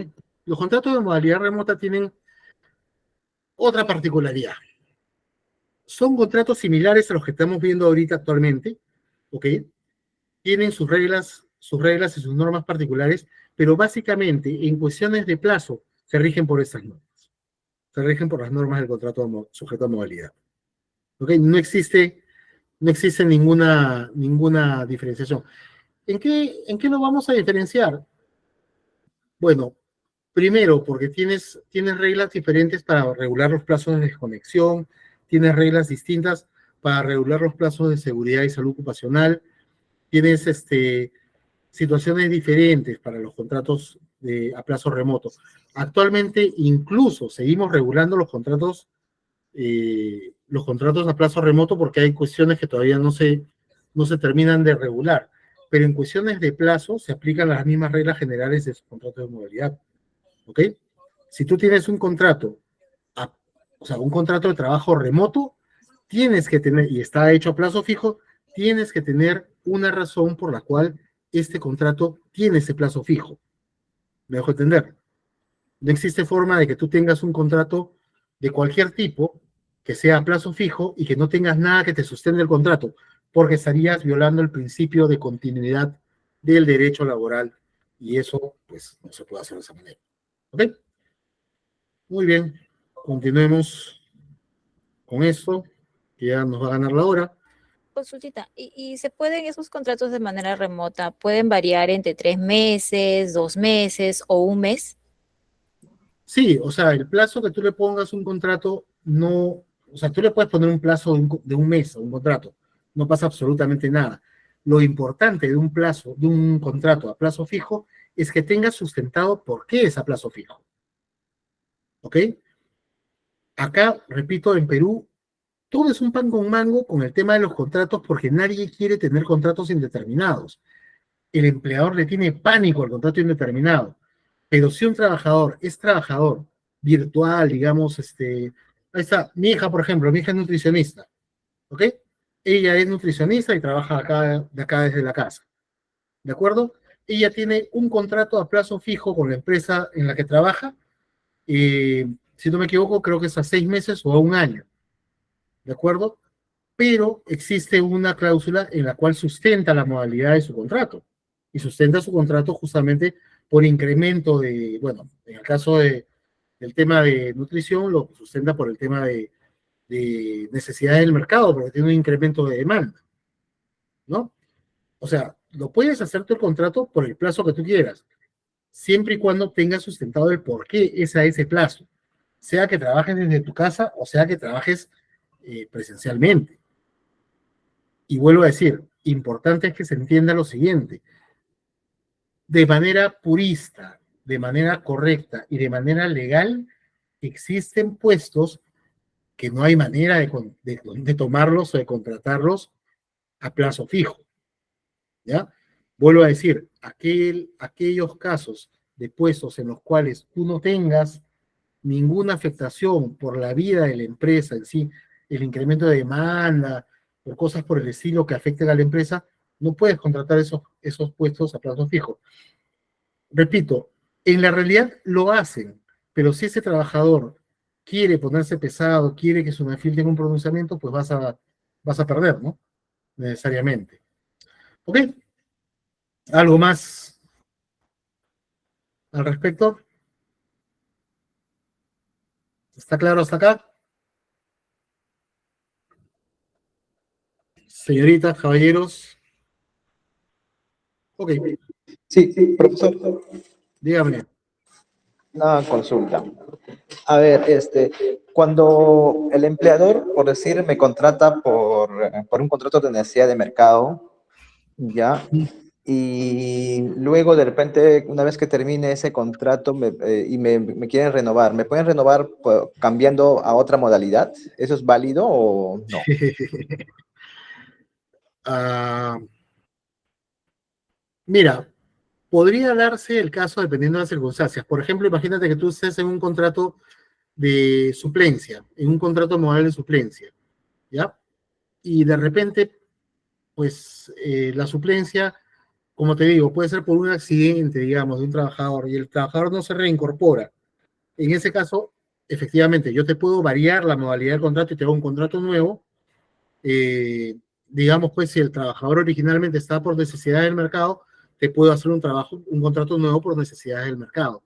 los contratos de modalidad remota tienen otra particularidad. Son contratos similares a los que estamos viendo ahorita actualmente, ¿ok? Tienen sus reglas y sus normas particulares, pero básicamente en cuestiones de plazo se rigen por esas normas. Se rigen por las normas del contrato sujeto a modalidad. ¿Ok? No existe ninguna diferenciación. ¿En qué lo vamos a diferenciar? Bueno, primero, porque tienes reglas diferentes para regular los plazos de desconexión, tienes reglas distintas para regular los plazos de seguridad y salud ocupacional, tienes situaciones diferentes para los contratos a plazo remoto. Actualmente incluso seguimos regulando los contratos a plazo remoto porque hay cuestiones que todavía no se terminan de regular, pero en cuestiones de plazo se aplican las mismas reglas generales de sus contratos de modalidad. ¿Ok? Si tú tienes un contrato, o sea, un contrato de trabajo remoto, tienes que tener, y está hecho a plazo fijo, tienes que tener una razón por la cual este contrato tiene ese plazo fijo. ¿Me dejo entender? No existe forma de que tú tengas un contrato de cualquier tipo que sea a plazo fijo y que no tengas nada que te sustente el contrato, porque estarías violando el principio de continuidad del derecho laboral y eso, pues, no se puede hacer de esa manera. ¿Ok? Muy bien. Continuemos con esto, que ya nos va a ganar la hora. Consultita, ¿y se pueden esos contratos de manera remota, pueden variar entre 3 meses, 2 meses o un mes? Sí, o sea, el plazo que tú le pongas un contrato no, o sea, tú le puedes poner un plazo de un mes a un contrato, no pasa absolutamente nada. Lo importante de un plazo, de un contrato a plazo fijo, es que tenga sustentado por qué es a plazo fijo. ¿Ok? Acá, repito, en Perú, todo es un pan con mango con el tema de los contratos porque nadie quiere tener contratos indeterminados. El empleador le tiene pánico al contrato indeterminado. Pero si un trabajador es trabajador virtual, digamos, ahí está, mi hija, por ejemplo, mi hija es nutricionista, ¿ok? Ella es nutricionista y trabaja acá desde la casa, ¿de acuerdo? Ella tiene un contrato a plazo fijo con la empresa en la que trabaja, si no me equivoco, creo que es a 6 meses o a un año, ¿de acuerdo? Pero existe una cláusula en la cual sustenta la modalidad de su contrato, y sustenta su contrato justamente por incremento de, bueno, en el caso del tema de nutrición, lo sustenta por el tema de necesidad del mercado, porque tiene un incremento de demanda, ¿no? O sea, lo puedes hacer tu contrato por el plazo que tú quieras, siempre y cuando tengas sustentado el por qué es a ese plazo, sea que trabajes desde tu casa o sea que trabajes presencialmente. Y vuelvo a decir, importante es que se entienda lo siguiente, de manera purista, de manera correcta y de manera legal, existen puestos que no hay manera de tomarlos o de contratarlos a plazo fijo, ¿ya? Vuelvo a decir, aquellos casos de puestos en los cuales tú no tengas ninguna afectación por la vida de la empresa en sí, el incremento de demanda, o cosas por el estilo que afecten a la empresa, no puedes contratar esos puestos a plazo fijo. Repito, en la realidad lo hacen, pero si ese trabajador quiere ponerse pesado, quiere que su perfil tenga un pronunciamiento, pues vas a perder, ¿no? Necesariamente. ¿Ok? ¿Algo más al respecto? ¿Está claro hasta acá? Señoritas, caballeros. Ok, Sí, profesor, dígame. una consulta. A ver, cuando el empleador, por decir, me contrata por un contrato de necesidad de mercado, ¿ya? Y luego de repente, una vez que termine ese contrato me quieren renovar, ¿me pueden renovar cambiando a otra modalidad? ¿Eso es válido o no? Mira, podría darse el caso dependiendo de las circunstancias. Por ejemplo, imagínate que tú estés en un contrato de suplencia, en un contrato modal de suplencia, ¿ya? Y de repente, pues la suplencia, como te digo, puede ser por un accidente, digamos, de un trabajador y el trabajador no se reincorpora. En ese caso, efectivamente, yo te puedo variar la modalidad del contrato y te hago un contrato nuevo. Digamos, pues, si el trabajador originalmente está por necesidad del mercado, te puedo hacer un contrato nuevo por necesidades del mercado.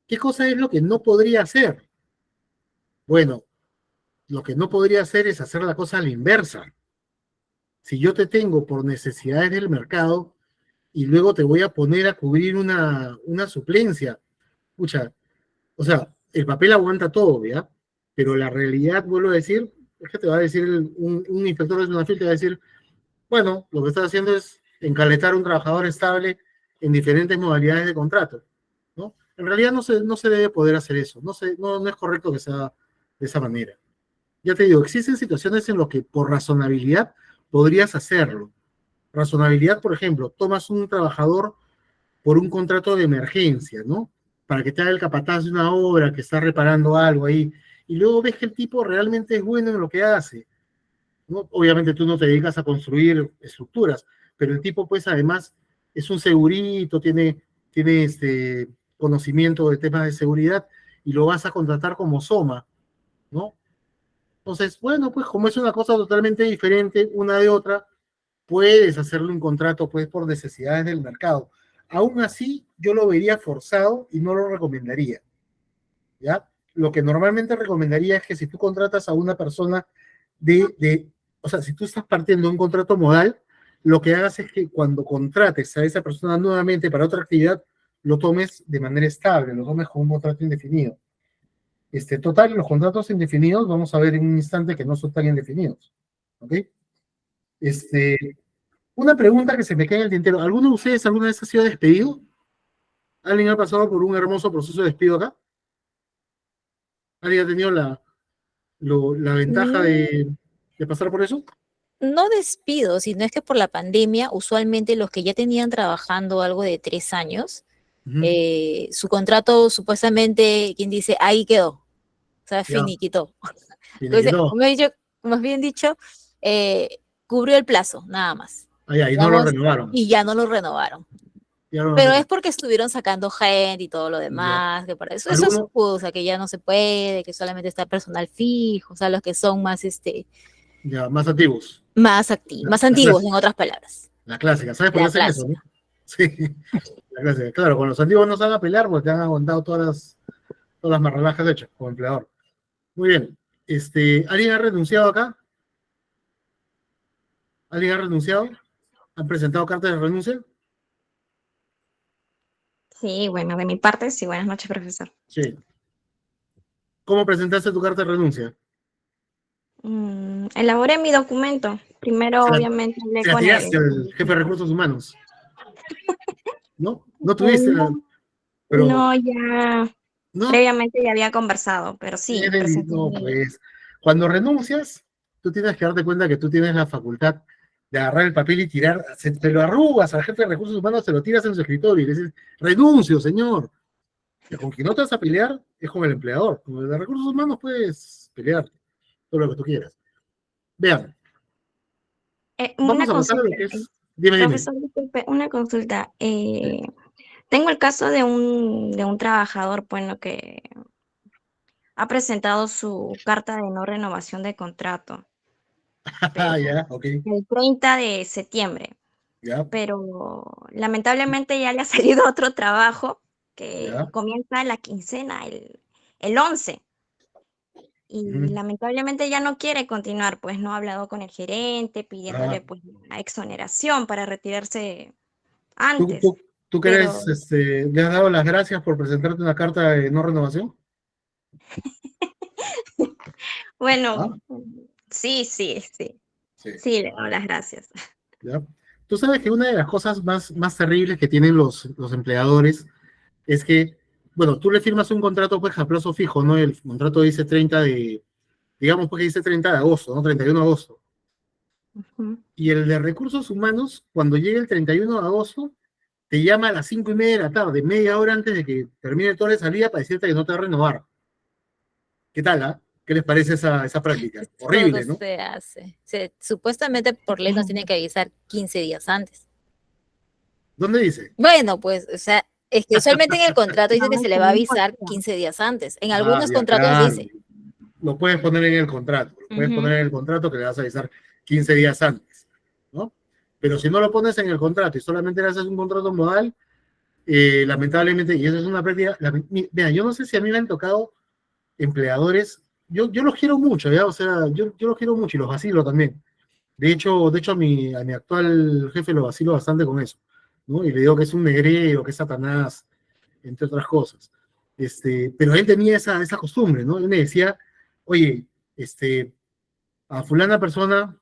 ¿Qué cosa es lo que no podría hacer? Bueno, lo que no podría hacer es hacer la cosa a la inversa. Si yo te tengo por necesidades del mercado y luego te voy a poner a cubrir una suplencia, escucha, o sea, el papel aguanta todo, ¿ya? Pero la realidad, vuelvo a decir, es que te va a decir un inspector de Sunafil, te va a decir, bueno, lo que estás haciendo es encaletar a un trabajador estable en diferentes modalidades de contrato, ¿no? En realidad no se debe poder hacer eso, no es correcto que sea de esa manera. Ya te digo, existen situaciones en las que por razonabilidad podrías hacerlo. Razonabilidad, por ejemplo, tomas un trabajador por un contrato de emergencia, ¿no? Para que te haga el capataz de una obra, que está reparando algo ahí, y luego ves que el tipo realmente es bueno en lo que hace, ¿no? Obviamente tú no te dedicas a construir estructuras, pero el tipo pues además es un segurito, tiene conocimiento de temas de seguridad y lo vas a contratar como SOMA, ¿no? Entonces, bueno, pues como es una cosa totalmente diferente una de otra, puedes hacerle un contrato pues por necesidades del mercado. Aún así, yo lo vería forzado y no lo recomendaría, ¿ya? Lo que normalmente recomendaría es que si tú contratas a una persona o sea, si tú estás partiendo de un contrato modal, lo que hagas es que cuando contrates a esa persona nuevamente para otra actividad, lo tomes de manera estable, lo tomes con un contrato indefinido. Total, los contratos indefinidos, vamos a ver en un instante que no son tan indefinidos. ¿Ok? Una pregunta que se me queda en el tintero. ¿Alguno de ustedes alguna vez ha sido despedido? ¿Alguien ha pasado por un hermoso proceso de despido acá? ¿Alguien ha tenido la ventaja de pasar por eso? No despido, sino es que por la pandemia, usualmente los que ya tenían trabajando algo de 3 años, Ujú. su contrato supuestamente, quien dice, ahí quedó, o sea, Ya. finiquitó. Tiene que Entonces, todo. más bien dicho, cubrió el plazo, nada más. Y no lo Digamos, renovaron. y ya no lo renovaron. Ya no lo Pero renovaron. es porque estuvieron sacando gente y todo lo demás, que para eso es ¿Alguno? excusa, que ya no se puede, que solamente está personal fijo, o sea, los que son más, Ya, más antiguos. más La antiguos, clásica. en otras palabras. La clásica. ¿Sabes por qué La hacen eso, clásica. no? Sí, la clásica. Claro, con los antiguos no se van a pelear porque te han aguantado todas las marranajas hechas como empleador. Muy bien. ¿Alguien ha renunciado acá? ¿Alguien ha renunciado? ¿Han presentado cartas de renuncia? Sí, bueno, de mi parte, sí, buenas noches, profesor. Sí. ¿Cómo presentaste tu carta de renuncia? Elaboré mi documento. Primero, Se la, obviamente, hablé se la con tiraste él. al jefe de recursos humanos. ¿No? No tuviste No, pero no, ya no, previamente ya había conversado, pero sí, presenté no, mi... pues. Cuando renuncias, tú tienes que darte cuenta que tú tienes la facultad de agarrar el papel y tirar, te lo arrugas al jefe de recursos humanos, te lo tiras en su escritorio y le dices, renuncio, señor. Y con quien no te vas a pelear es con el empleador. Con el de recursos humanos puedes pelear todo lo que tú quieras. Vean, Una vamos a pasar a lo consulta, que es. Dime. profesor, disculpe, una consulta. Tengo el caso de un trabajador, bueno, que ha presentado su carta de no renovación de contrato, pero Ya, ok. el 30 de septiembre. Ya, Pero lamentablemente ya le ha salido otro trabajo que ya. comienza la quincena, el 11. Y Ujú. lamentablemente ya no quiere continuar, pues no ha hablado con el gerente pidiéndole pues la exoneración para retirarse ¿Tú, antes. tú, tú Pero crees, le has dado las gracias por presentarte una carta de no renovación? bueno, ¿Ah? sí, Sí. le doy las gracias. ¿Ya? Tú sabes que una de las cosas más terribles que tienen los empleadores es que, bueno, tú le firmas un contrato pues a plazo fijo, ¿no? El contrato dice digamos pues que dice 30 de agosto, ¿no? 31 de agosto. Ujú. Y el de recursos humanos, cuando llegue el 31 de agosto, te llama a las 5:30 de la tarde, media hora antes de que termine toda la salida para decirte que no te va a renovar. ¿Qué tal, ah? ¿Qué les parece esa práctica? Todo Horrible, ¿no? se hace. Supuestamente por ley nos tienen que avisar 15 días antes. ¿Dónde dice? Bueno, pues, o sea, es que usualmente en el contrato dice que No, se le va a avisar 15 días antes. En algunos Ya, contratos claro. dice. Lo puedes poner en el contrato. Lo puedes Ujú. poner en el contrato que le vas a avisar 15 días antes, ¿no? Pero si no lo pones en el contrato y solamente le haces un contrato modal, lamentablemente, y eso es una práctica, mira, yo no sé si a mí me han tocado empleadores, yo los quiero mucho, ¿ya? O sea, yo los quiero mucho y los vacilo también. De hecho a mi actual jefe lo vacilo bastante con eso, ¿no? Y le digo que es un negrero, que es Satanás, entre otras cosas. Pero él tenía esa costumbre, ¿no? Él me decía, oye, a fulana persona,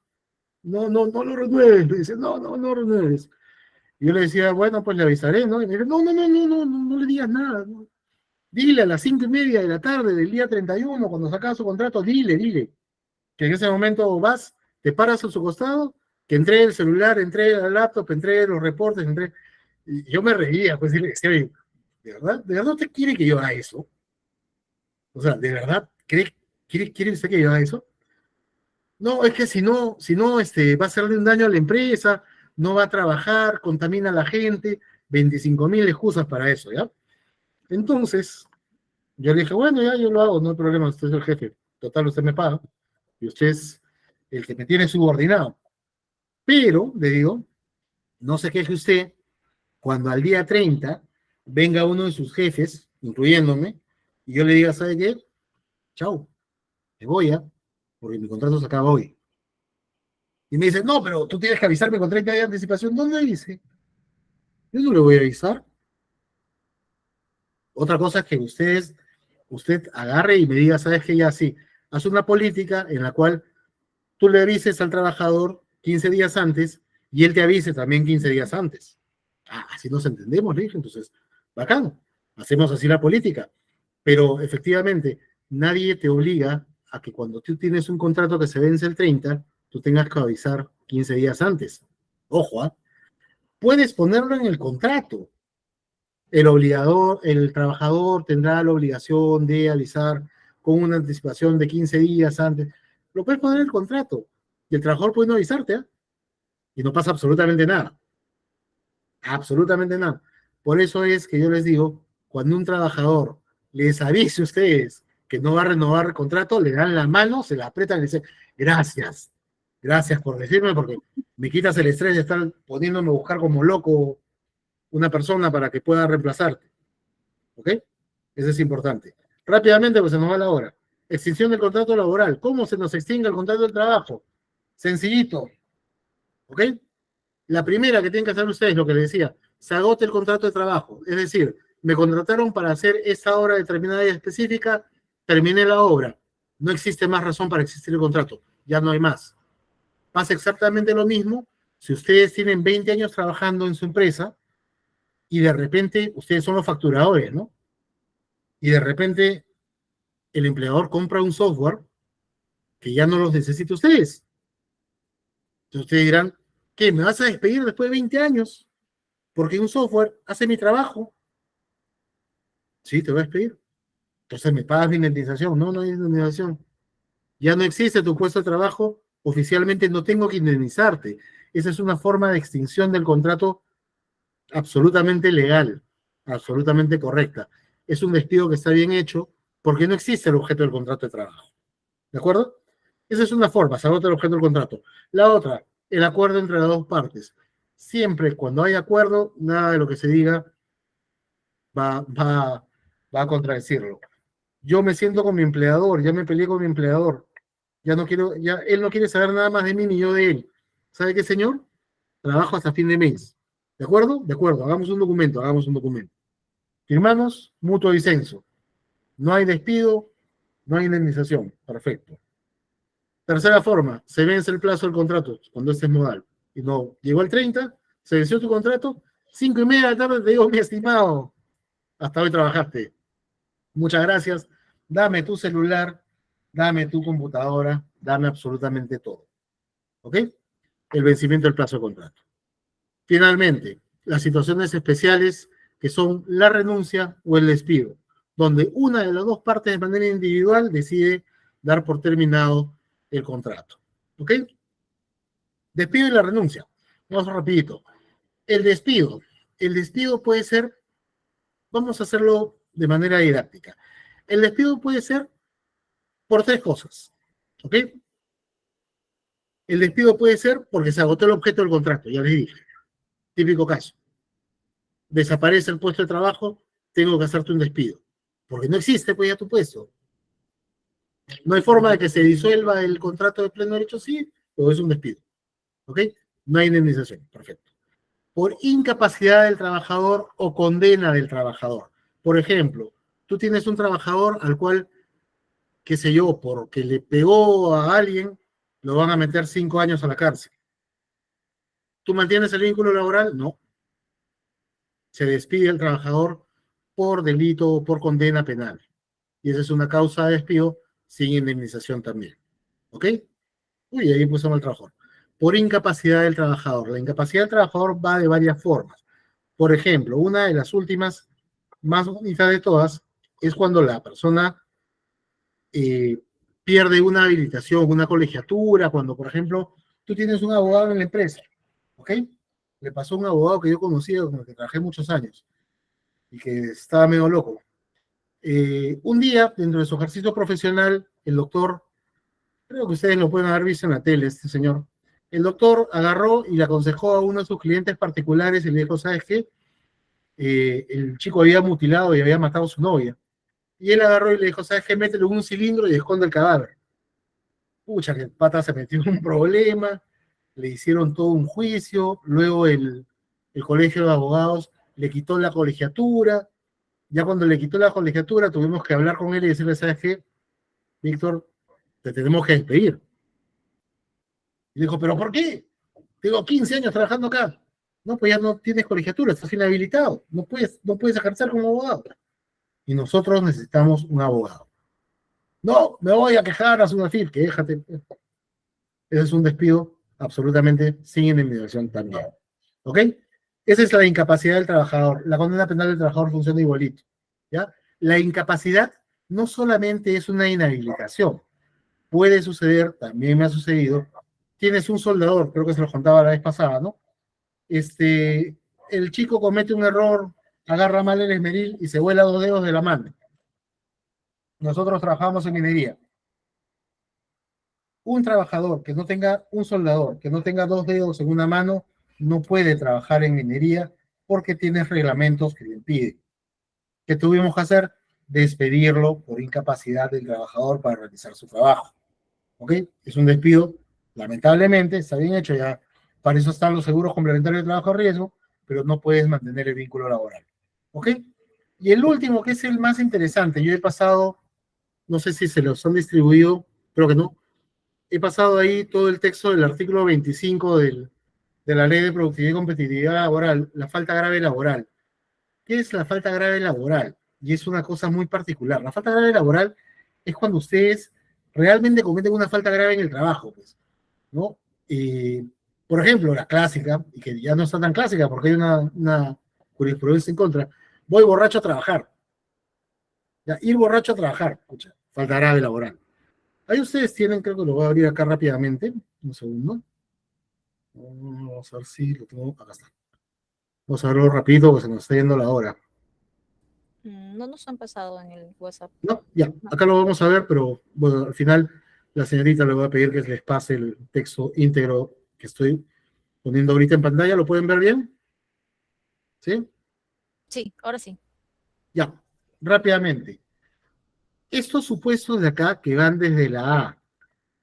no lo renueves. Me dice, no renueves. Y yo le decía, bueno, pues le avisaré, ¿no? Y me dice, no le digas nada, ¿no? Dile a las 5:30 de la tarde del día 31, cuando sacaba su contrato, dile, que en ese momento vas, te paras a su costado, que entregue el celular, entregue el laptop, entregue los reportes, y yo me reía, pues, y le decía, oye, ¿de verdad usted quiere que yo haga eso? O sea, ¿de verdad quiere usted que yo haga eso? No, es que si no, va a hacerle un daño a la empresa, no va a trabajar, contamina a la gente, 25.000 excusas para eso, ¿ya? Entonces, yo le dije, bueno, ya yo lo hago, no hay problema, usted es el jefe, total, usted me paga, y usted es el que me tiene subordinado. Pero, le digo, no se queje usted cuando al día 30 venga uno de sus jefes, incluyéndome, y yo le diga, ¿sabe qué? Chau, me voy, ¿ah? Porque mi contrato se acaba hoy. Y me dice, no, pero tú tienes que avisarme con 30 días de anticipación. ¿Dónde dice? Yo no le voy a avisar. Otra cosa es que ustedes usted agarre y me diga, ¿sabes qué? Ya sí, haz una política en la cual tú le avises al trabajador 15 días antes y él te avise también 15 días antes. Ah, así nos entendemos, le dije. Entonces, bacán, hacemos así la política. Pero efectivamente, nadie te obliga a que cuando tú tienes un contrato que se vence el 30, tú tengas que avisar 15 días antes. Ojo, ¿ah? Puedes ponerlo en el contrato. El trabajador tendrá la obligación de avisar con una anticipación de 15 días antes. Lo puedes poner en el contrato y el trabajador puede no avisarte, ¿eh? Y no pasa absolutamente nada. Absolutamente nada. Por eso es que yo les digo, cuando un trabajador les avise a ustedes que no va a renovar el contrato, le dan la mano, se la apretan y le dicen, gracias, gracias por decirme, porque me quitas el estrés de estar poniéndome a buscar como loco una persona para que pueda reemplazarte. ¿Ok? Eso es importante. Rápidamente, pues se nos va la hora. Extinción del contrato laboral. ¿Cómo se nos extingue el contrato de trabajo? Sencillito. ¿Ok? La primera que tienen que hacer ustedes, lo que les decía, se agote el contrato de trabajo. Es decir, me contrataron para hacer esta obra determinada y específica, terminé la obra. No existe más razón para existir el contrato. Ya no hay más. Pasa exactamente lo mismo si ustedes tienen 20 años trabajando en su empresa y de repente ustedes son los facturadores, ¿no? Y de repente el empleador compra un software que ya no los necesita ustedes. Entonces ustedes dirán, ¿qué? ¿Me vas a despedir después de 20 años? Porque un software hace mi trabajo. Sí, te voy a despedir. Entonces me pagas mi indemnización. No, no hay indemnización. Ya no existe tu puesto de trabajo. Oficialmente no tengo que indemnizarte. Esa es una forma de extinción del contrato absolutamente legal, absolutamente correcta. Es un despido que está bien hecho porque no existe el objeto del contrato de trabajo. ¿De acuerdo? Esa es una forma, se agota el objeto del contrato. La otra, el acuerdo entre las dos partes. Siempre cuando hay acuerdo, nada de lo que se diga va a contradecirlo. Yo me siento con mi empleador, ya me peleé con mi empleador, ya él no quiere saber nada más de mí ni yo de él. ¿Sabe qué, señor? Trabajo hasta fin de mes. ¿De acuerdo? De acuerdo, hagamos un documento. Firmamos, mutuo disenso. No hay despido, no hay indemnización. Perfecto. Tercera forma, se vence el plazo del contrato, cuando este es modal. Y no, llegó el 30, se venció tu contrato, 5:30 de la tarde te digo, mi estimado, hasta hoy trabajaste. Muchas gracias. Dame tu celular, dame tu computadora, dame absolutamente todo. ¿Ok? El vencimiento del plazo de contrato. Finalmente, las situaciones especiales que son la renuncia o el despido, donde una de las dos partes de manera individual decide dar por terminado el contrato. ¿Ok? Despido y la renuncia. Vamos rapidito. El despido puede ser, vamos a hacerlo de manera didáctica. El despido puede ser por 3 cosas. ¿Ok? El despido puede ser porque se agotó el objeto del contrato, ya les dije. Típico caso. Desaparece el puesto de trabajo, tengo que hacerte un despido. Porque no existe, pues ya tu puesto. No hay forma de que se disuelva el contrato de pleno derecho, sí, pero es un despido. ¿Ok? No hay indemnización. Perfecto. Por incapacidad del trabajador o condena del trabajador. Por ejemplo, tú tienes un trabajador al cual, qué sé yo, porque le pegó a alguien, lo van a meter 5 años a la cárcel. ¿Tú mantienes el vínculo laboral? No. Se despide el trabajador por delito o por condena penal. Y esa es una causa de despido sin indemnización también. ¿Ok? Uy, ahí puso mal trabajador. Por incapacidad del trabajador. La incapacidad del trabajador va de varias formas. Por ejemplo, una de las últimas, más bonitas de todas, es cuando la persona pierde una habilitación, una colegiatura, cuando, por ejemplo, tú tienes un abogado en la empresa, ¿ok? Le pasó a un abogado que yo conocía, con el que trabajé muchos años, y que estaba medio loco. Un día, dentro de su ejercicio profesional, el doctor, creo que ustedes lo pueden haber visto en la tele, este señor, el doctor agarró y le aconsejó a uno de sus clientes particulares y le dijo, ¿sabes qué? El chico había mutilado y había matado a su novia. Y él agarró y le dijo, ¿sabes qué? Métele un cilindro y esconde el cadáver. Pucha, que el pata se metió en un problema, le hicieron todo un juicio, luego el colegio de abogados le quitó la colegiatura, Ya cuando le quitó la colegiatura, tuvimos que hablar con él y decirle, ¿sabes qué? Víctor, te tenemos que despedir. Y dijo, ¿pero por qué? Tengo 15 años trabajando acá. No, pues ya no tienes colegiatura, estás inhabilitado. No puedes ejercer como abogado. Y nosotros necesitamos un abogado. No, me voy a quejar a SUNAFIL, que déjate. Ese es un despido absolutamente sin indemnización también. ¿Ok? Esa es la incapacidad del trabajador. La condena penal del trabajador funciona igualito. ¿Ya? La incapacidad no solamente es una inhabilitación. Puede suceder, también me ha sucedido, tienes un soldador, creo que se lo contaba la vez pasada, ¿no? El chico comete un error, agarra mal el esmeril y se vuela 2 dedos de la mano. Nosotros trabajamos en minería. Un trabajador que no tenga, un soldador que no tenga 2 dedos en una mano, no puede trabajar en minería porque tiene reglamentos que le impiden. ¿Qué tuvimos que hacer? Despedirlo por incapacidad del trabajador para realizar su trabajo. ¿Ok? Es un despido, lamentablemente, está bien hecho ya. Para eso están los seguros complementarios de trabajo a riesgo, pero no puedes mantener el vínculo laboral. ¿Ok? Y el último, que es el más interesante, yo he pasado, no sé si se los han distribuido, creo que no, he pasado ahí todo el texto del artículo 25 de la Ley de Productividad y Competitividad Laboral, la falta grave laboral. ¿Qué es la falta grave laboral? Y es una cosa muy particular. La falta grave laboral es cuando ustedes realmente cometen una falta grave en el trabajo, pues, ¿no? Por ejemplo, la clásica, y que ya no está tan clásica porque hay una jurisprudencia en contra, voy borracho a trabajar. Ya, ir borracho a trabajar, escucha, falta grave laboral. Ahí ustedes tienen, creo que lo voy a abrir acá rápidamente, un segundo. Vamos a ver si lo tengo, acá está. Vamos a verlo rapidito porque se nos está yendo la hora. No nos han pasado en el WhatsApp. No, ya, acá lo vamos a ver, pero bueno, al final la señorita le voy a pedir que les pase el texto íntegro que estoy poniendo ahorita en pantalla. ¿Lo pueden ver bien? ¿Sí? Sí, ahora sí. Ya, rápidamente. Estos supuestos de acá, que van desde la A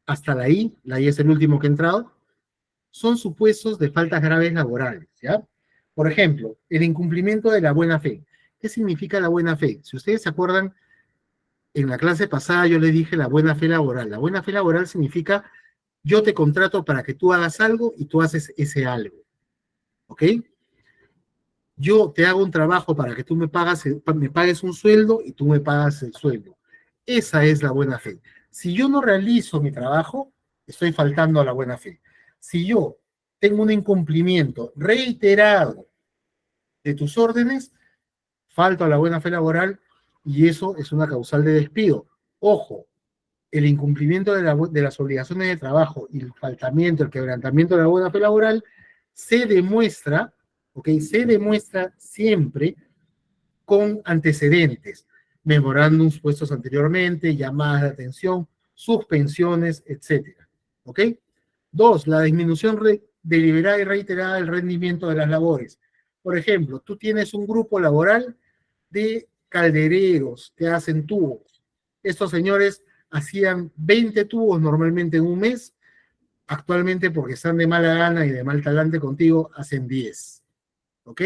hasta la I es el último que ha entrado, son supuestos de faltas graves laborales, ¿ya? Por ejemplo, el incumplimiento de la buena fe. ¿Qué significa la buena fe? Si ustedes se acuerdan, en la clase pasada yo les dije la buena fe laboral. La buena fe laboral significa yo te contrato para que tú hagas algo y tú haces ese algo. ¿Ok? Yo te hago un trabajo para que tú me pagues un sueldo y tú me pagas el sueldo. Esa es la buena fe. Si yo no realizo mi trabajo, estoy faltando a la buena fe. Si yo tengo un incumplimiento reiterado de tus órdenes, falto a la buena fe laboral y eso es una causal de despido. Ojo, el incumplimiento de las obligaciones de trabajo y el faltamiento, el quebrantamiento de la buena fe laboral se demuestra, ¿ok? Se demuestra siempre con antecedentes, memorándums puestos anteriormente, llamadas de atención, suspensiones, etcétera. ¿Ok? 2, la disminución deliberada y reiterada del rendimiento de las labores. Por ejemplo, tú tienes un grupo laboral de caldereros que hacen tubos. Estos señores hacían 20 tubos normalmente en un mes, actualmente porque están de mala gana y de mal talante contigo, hacen 10. ¿Ok?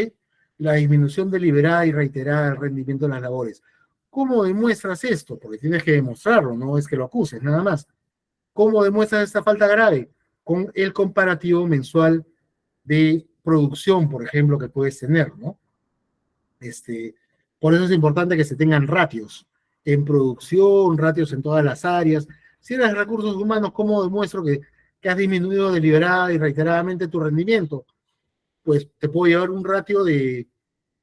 La disminución deliberada y reiterada del rendimiento de las labores. ¿Cómo demuestras esto? Porque tienes que demostrarlo, no es que lo acuses, nada más. ¿Cómo demuestras esta falta grave? Con el comparativo mensual de producción, por ejemplo, que puedes tener, ¿no? Por eso es importante que se tengan ratios en producción, ratios en todas las áreas. Si eres recursos humanos, ¿cómo demuestro que has disminuido deliberada y reiteradamente tu rendimiento? Pues te puedo llevar un ratio de,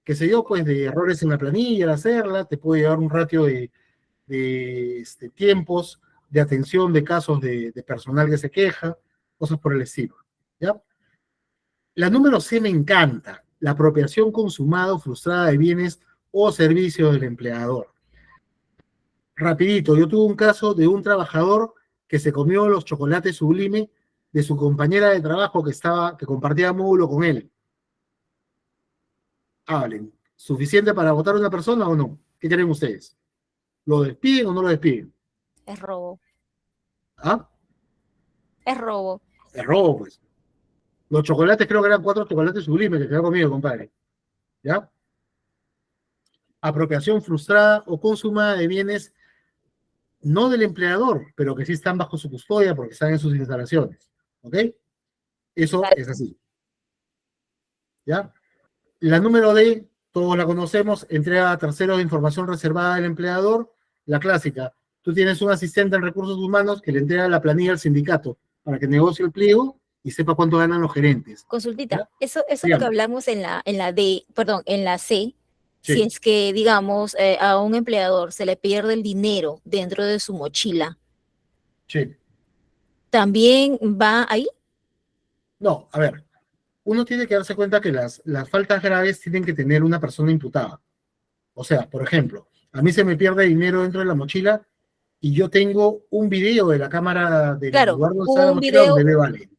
qué sé yo, pues de errores en la planilla, de hacerla, te puedo llevar un ratio de tiempos de atención de casos de personal que se queja, cosas por el estilo, ¿ya? La número C me encanta, la apropiación consumada o frustrada de bienes o servicios del empleador. Rapidito, yo tuve un caso de un trabajador que se comió los chocolates Sublime de su compañera de trabajo que compartía módulo con él. Hablen. ¿Suficiente para votar a una persona o no? ¿Qué creen ustedes? ¿Lo despiden o no lo despiden? Es robo. ¿Ah? Es robo. Es robo, pues. Los chocolates, creo que eran 4 chocolates Sublime que quedó conmigo, compadre. ¿Ya? apropiación frustrada o consumada de bienes no del empleador, pero que sí están bajo su custodia porque están en sus instalaciones. ¿Ok? Eso es así. ¿Ya? La número D, todos la conocemos, entrega a terceros de información reservada del empleador, la clásica. Tú tienes un asistente en recursos humanos que le entrega la planilla al sindicato para que negocie el pliego y sepa cuánto ganan los gerentes. Consultita, ¿Ya? eso es lo Dígame. que hablamos en la D, perdón, en la C. Sí. Si es que, digamos, a un empleador se le pierde el dinero dentro de su mochila, Sí. ¿también va ahí? No, a ver, uno tiene que darse cuenta que las faltas graves tienen que tener una persona imputada. O sea, por ejemplo, a mí se me pierde dinero dentro de la mochila y yo tengo un video de la cámara del Claro, lugar donde está la un mochila video. donde me vale.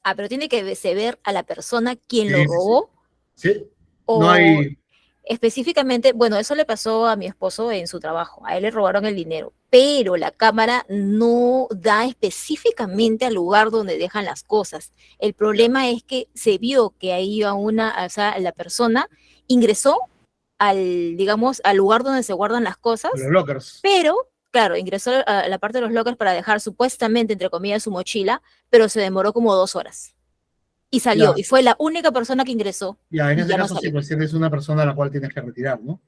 Ah, pero tiene que ver a la persona quien Sí, lo sí, sí. robó Sí, o no hay... específicamente, bueno, eso le pasó a mi esposo en su trabajo, a él le robaron el dinero, pero la cámara no da específicamente al lugar donde dejan las cosas. El problema es que se vio que ahí iba o sea, la persona ingresó digamos, al lugar donde se guardan las cosas, Los lockers. pero, claro, ingresó a la parte de los lockers para dejar supuestamente, entre comillas, su mochila, pero se demoró como 2 horas. Y salió, Ya. y fue la única persona que ingresó. Ya, en Y ese ya no caso sí, salió. pues tienes una persona a la cual tienes que retirar, ¿no?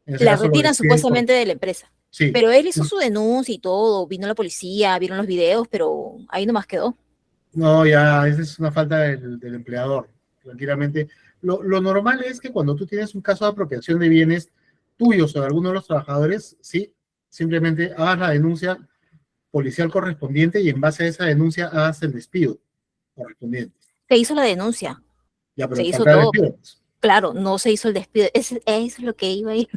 En ese La caso lo retiran despiden por- supuestamente de la empresa. Sí. Pero él hizo su denuncia y todo, vino la policía, vieron los videos, pero ahí nomás quedó. No, ya, esa es una falta del empleador, tranquilamente. Lo normal es que cuando tú tienes un caso de apropiación de bienes tuyos o de alguno de los trabajadores, sí, simplemente hagas la denuncia policial correspondiente y en base a esa denuncia hagas el despido correspondiente. Se hizo la denuncia, Ya, pero se hizo falta el todo. despido. Pues. Claro, no se hizo el despido. Eso es lo que iba a ir.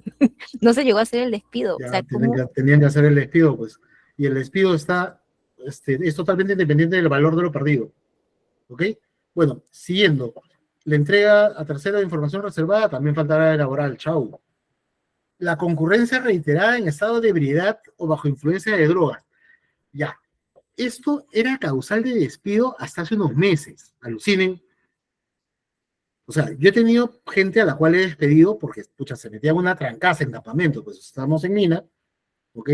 No se llegó a hacer el despido. Ya O sea, tenían que hacer el despido, pues. Y el despido está, es totalmente independiente del valor de lo perdido. ¿Ok? Bueno, siguiendo. La entrega a tercero de información reservada también faltará elaborar. Chau. La concurrencia reiterada en estado de ebriedad o bajo influencia de drogas. Ya. Esto era causal de despido hasta hace unos meses. Alucinen. O sea, yo he tenido gente a la cual he despedido porque, pucha, se metía una trancaza en campamento. Pues estamos en mina, ¿ok?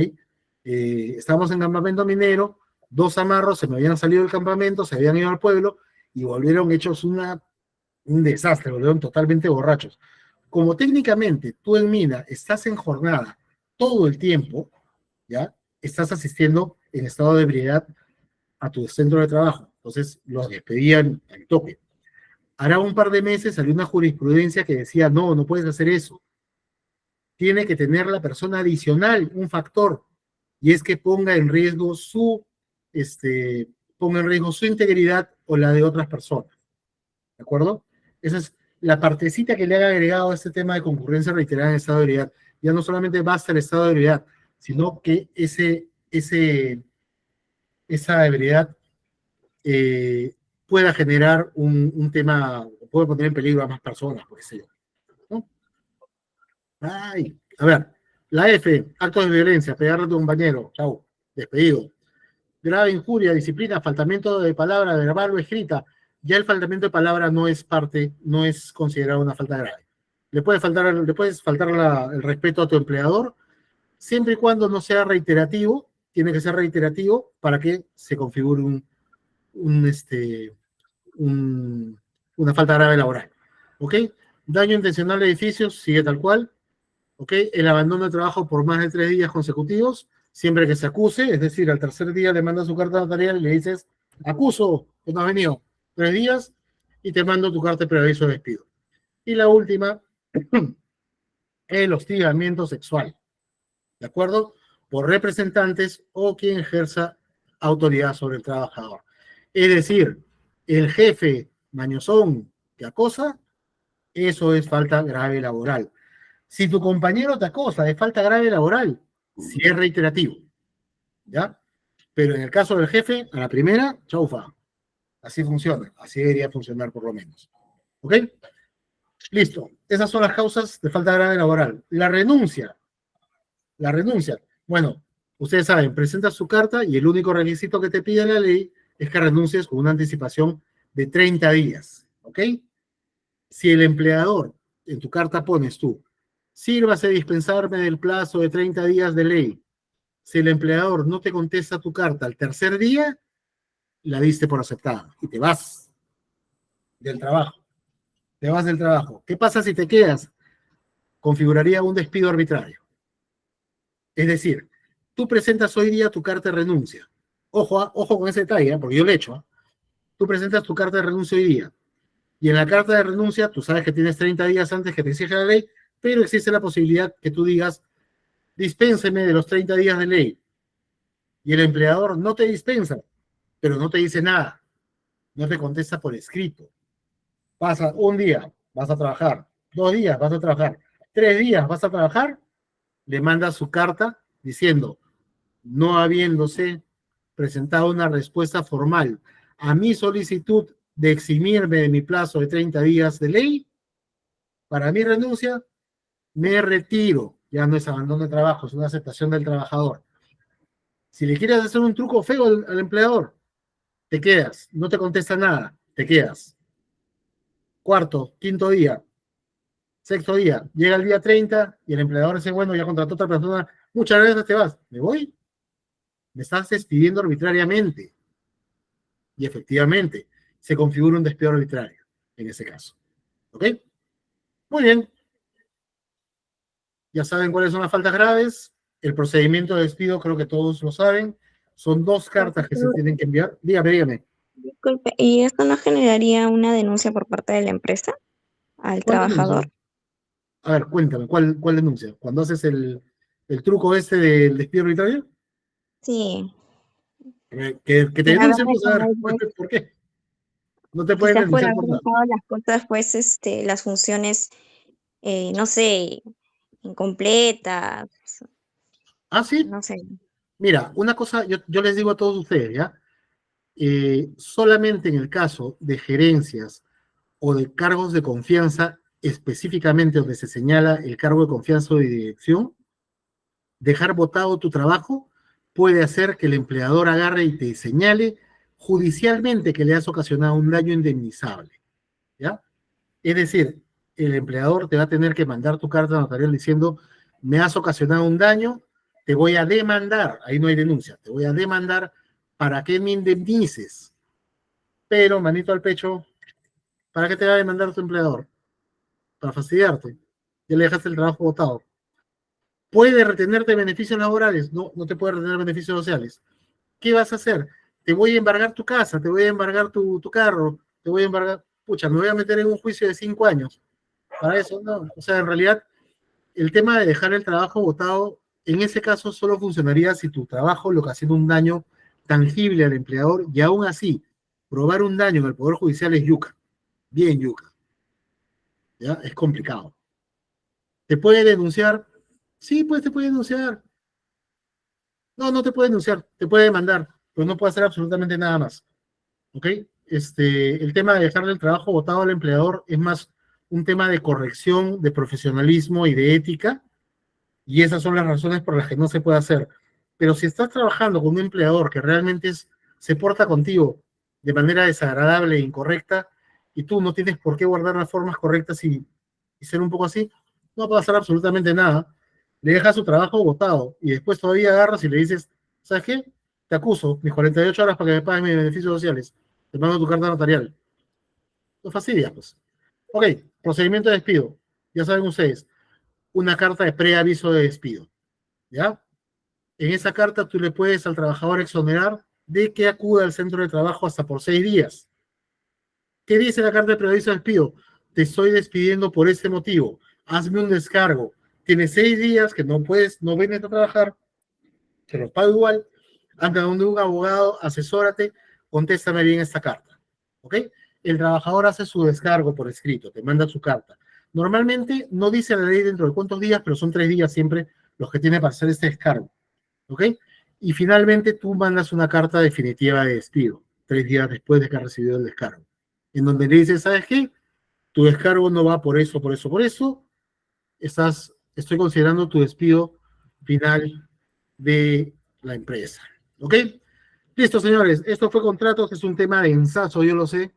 Estábamos en campamento minero, 2 amarros se me habían salido del campamento, se habían ido al pueblo y volvieron hechos un desastre, volvieron totalmente borrachos. Como técnicamente tú en mina estás en jornada todo el tiempo, ¿ya? Estás asistiendo en estado de ebriedad a tu centro de trabajo. Entonces los despedían al toque. Hará un par de meses salió una jurisprudencia que decía, no puedes hacer eso. Tiene que tener la persona adicional un factor, y es que ponga en riesgo su integridad o la de otras personas. ¿De acuerdo? Esa es la partecita que le ha agregado a este tema de concurrencia reiterada en estado de ebriedad. Ya no solamente basta el estado de ebriedad, sino que esa ebriedad pueda generar un tema, puede poner en peligro a más personas, por ejemplo. ¿No? Ay, a ver, la F, actos de violencia, pegarle a tu compañero, chau, despedido. Grave injuria, disciplina, faltamiento de palabra verbal o escrita. Ya el faltamiento de palabra no es considerado una falta grave. Le puedes faltar el respeto a tu empleador, siempre y cuando no sea reiterativo, tiene que ser reiterativo para que se configure una falta grave laboral. ¿Ok? Daño intencional de edificios, sigue tal cual. ¿Ok? El abandono de trabajo por más de 3 días consecutivos, siempre que se acuse, es decir, al tercer día le mandas su carta notarial y le dices, acuso que no has venido 3 días y te mando tu carta de preaviso de despido. Y la última, el hostigamiento sexual. ¿De acuerdo? Por representantes o quien ejerza autoridad sobre el trabajador. Es decir, el jefe mañosón que acosa, eso es falta grave laboral. Si tu compañero te acosa, es falta grave laboral, si es reiterativo. ¿Ya? Pero en el caso del jefe, a la primera, chaufa. Así funciona, así debería funcionar por lo menos. ¿Ok? Listo. Esas son las causas de falta grave laboral. La renuncia. Bueno, ustedes saben, presenta su carta y el único requisito que te pide la ley es que renuncies con una anticipación de 30 días. ¿Ok? Si el empleador, en tu carta pones tú, sírvase dispensarme del plazo de 30 días de ley. Si el empleador no te contesta tu carta al tercer día, la diste por aceptada y te vas del trabajo. Te vas del trabajo. ¿Qué pasa si te quedas? Configuraría un despido arbitrario. Es decir, tú presentas hoy día tu carta de renuncia. Ojo, ojo con ese detalle, porque yo le echo. Tú presentas tu carta de renuncia hoy día. Y en la carta de renuncia, tú sabes que tienes 30 días antes que te exige la ley, pero existe la posibilidad que tú digas, dispénseme de los 30 días de ley. Y el empleador no te dispensa, pero no te dice nada. No te contesta por escrito. Pasa un día, vas a trabajar. 2 días, vas a trabajar. 3 días, vas a trabajar. Le manda su carta diciendo, no habiéndose presentado una respuesta formal a mi solicitud de eximirme de mi plazo de 30 días de ley, para mi renuncia, me retiro. Ya no es abandono de trabajo, es una aceptación del trabajador. Si le quieres hacer un truco feo al empleador, te quedas, no te contesta nada, te quedas. Cuarto, quinto día, sexto día, llega el día 30 y el empleador dice, bueno, ya contrató a otra persona, muchas gracias, te vas. ¿Me voy? Me estás despidiendo arbitrariamente. Y efectivamente, se configura un despido arbitrario en ese caso. ¿Ok? Muy bien. Ya saben cuáles son las faltas graves. El procedimiento de despido, creo que todos lo saben. Son 2 cartas que se tienen que enviar. Dígame. Disculpe, ¿y esto no generaría una denuncia por parte de la empresa al ¿Cuál trabajador? denuncia? A ver, cuéntame, ¿cuál denuncia? ¿Cuando haces el truco este del despido arbitrario? Sí. Que te La denuncien, verdad pues, a ver, que no, ¿por qué? No te pueden quizás por denunciar haber por nada. dejado las cosas, pues, las funciones, no sé, incompletas, Ah, sí. no sé. Mira, una cosa, yo les digo a todos ustedes, ¿ya? Solamente en el caso de gerencias o de cargos de confianza, específicamente donde se señala el cargo de confianza o de dirección, dejar botado tu trabajo puede hacer que el empleador agarre y te señale judicialmente que le has ocasionado un daño indemnizable, ¿ya? Es decir, el empleador te va a tener que mandar tu carta notarial diciendo, me has ocasionado un daño, te voy a demandar, ahí no hay denuncia, te voy a demandar para que me indemnices. Pero, manito al pecho, ¿para qué te va a demandar tu empleador? Para fastidiarte. Ya le dejaste el trabajo botado. ¿Puede retenerte beneficios laborales? No, no te puede retener beneficios sociales. ¿Qué vas a hacer? Te voy a embargar tu casa, te voy a embargar tu carro, te voy a embargar, pucha, me voy a meter en un juicio de 5 años. Para eso, no. O sea, en realidad, el tema de dejar el trabajo botado, en ese caso solo funcionaría si tu trabajo le ocasiona un daño tangible al empleador y aún así, probar un daño en el Poder Judicial es yuca. Bien yuca. ¿Ya? Es complicado. ¿Te puede denunciar? Sí, pues te puede denunciar. No, no te puede denunciar, te puede demandar, pero no puede hacer absolutamente nada más. ¿Ok? El tema de dejarle el trabajo botado al empleador es más un tema de corrección, de profesionalismo y de ética, y esas son las razones por las que no se puede hacer. Pero si estás trabajando con un empleador que realmente se porta contigo de manera desagradable e incorrecta, y tú no tienes por qué guardar las formas correctas y ser un poco así, no va a pasar absolutamente nada. Le dejas su trabajo botado y después todavía agarras y le dices, ¿sabes qué? Te acuso mis 48 horas para que me paguen mis beneficios sociales. Te mando tu carta notarial. No fastidias, pues. Ok, procedimiento de despido. Ya saben ustedes, una carta de preaviso de despido. ¿Ya? En esa carta tú le puedes al trabajador exonerar de que acuda al centro de trabajo hasta por 6 días. ¿Qué dice la carta de preaviso de despido? Te estoy despidiendo por este motivo. Hazme un descargo. Tienes 6 días que no vienes a trabajar, te lo pago igual. Anda donde un abogado, asesórate, contéstame bien esta carta. ¿Ok? El trabajador hace su descargo por escrito, te manda su carta. Normalmente no dice la ley dentro de cuántos días, pero son 3 días siempre los que tiene para hacer este descargo. ¿Ok? Y finalmente tú mandas una carta definitiva de despido, 3 días después de que has recibido el descargo, en donde le dices, ¿sabes qué? Tu descargo no va por eso, por eso, por eso. Estoy considerando tu despido final de la empresa. ¿Ok? Listo, señores. Esto fue contratos, es un tema de ensazo, yo lo sé.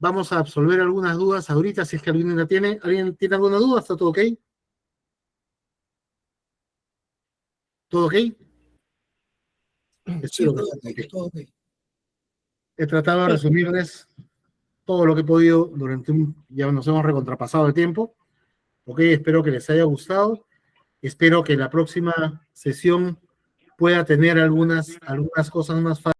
Vamos a absolver algunas dudas ahorita, si es que alguien la tiene. ¿Alguien tiene alguna duda? ¿Está todo ok? ¿Todo ok? Sí, Espero que todo sea ok, ok. todo ok. He tratado de resumirles todo lo que he podido durante ya nos hemos recontrapasado de tiempo. Ok, espero que les haya gustado. Espero que la próxima sesión pueda tener algunas cosas más fáciles.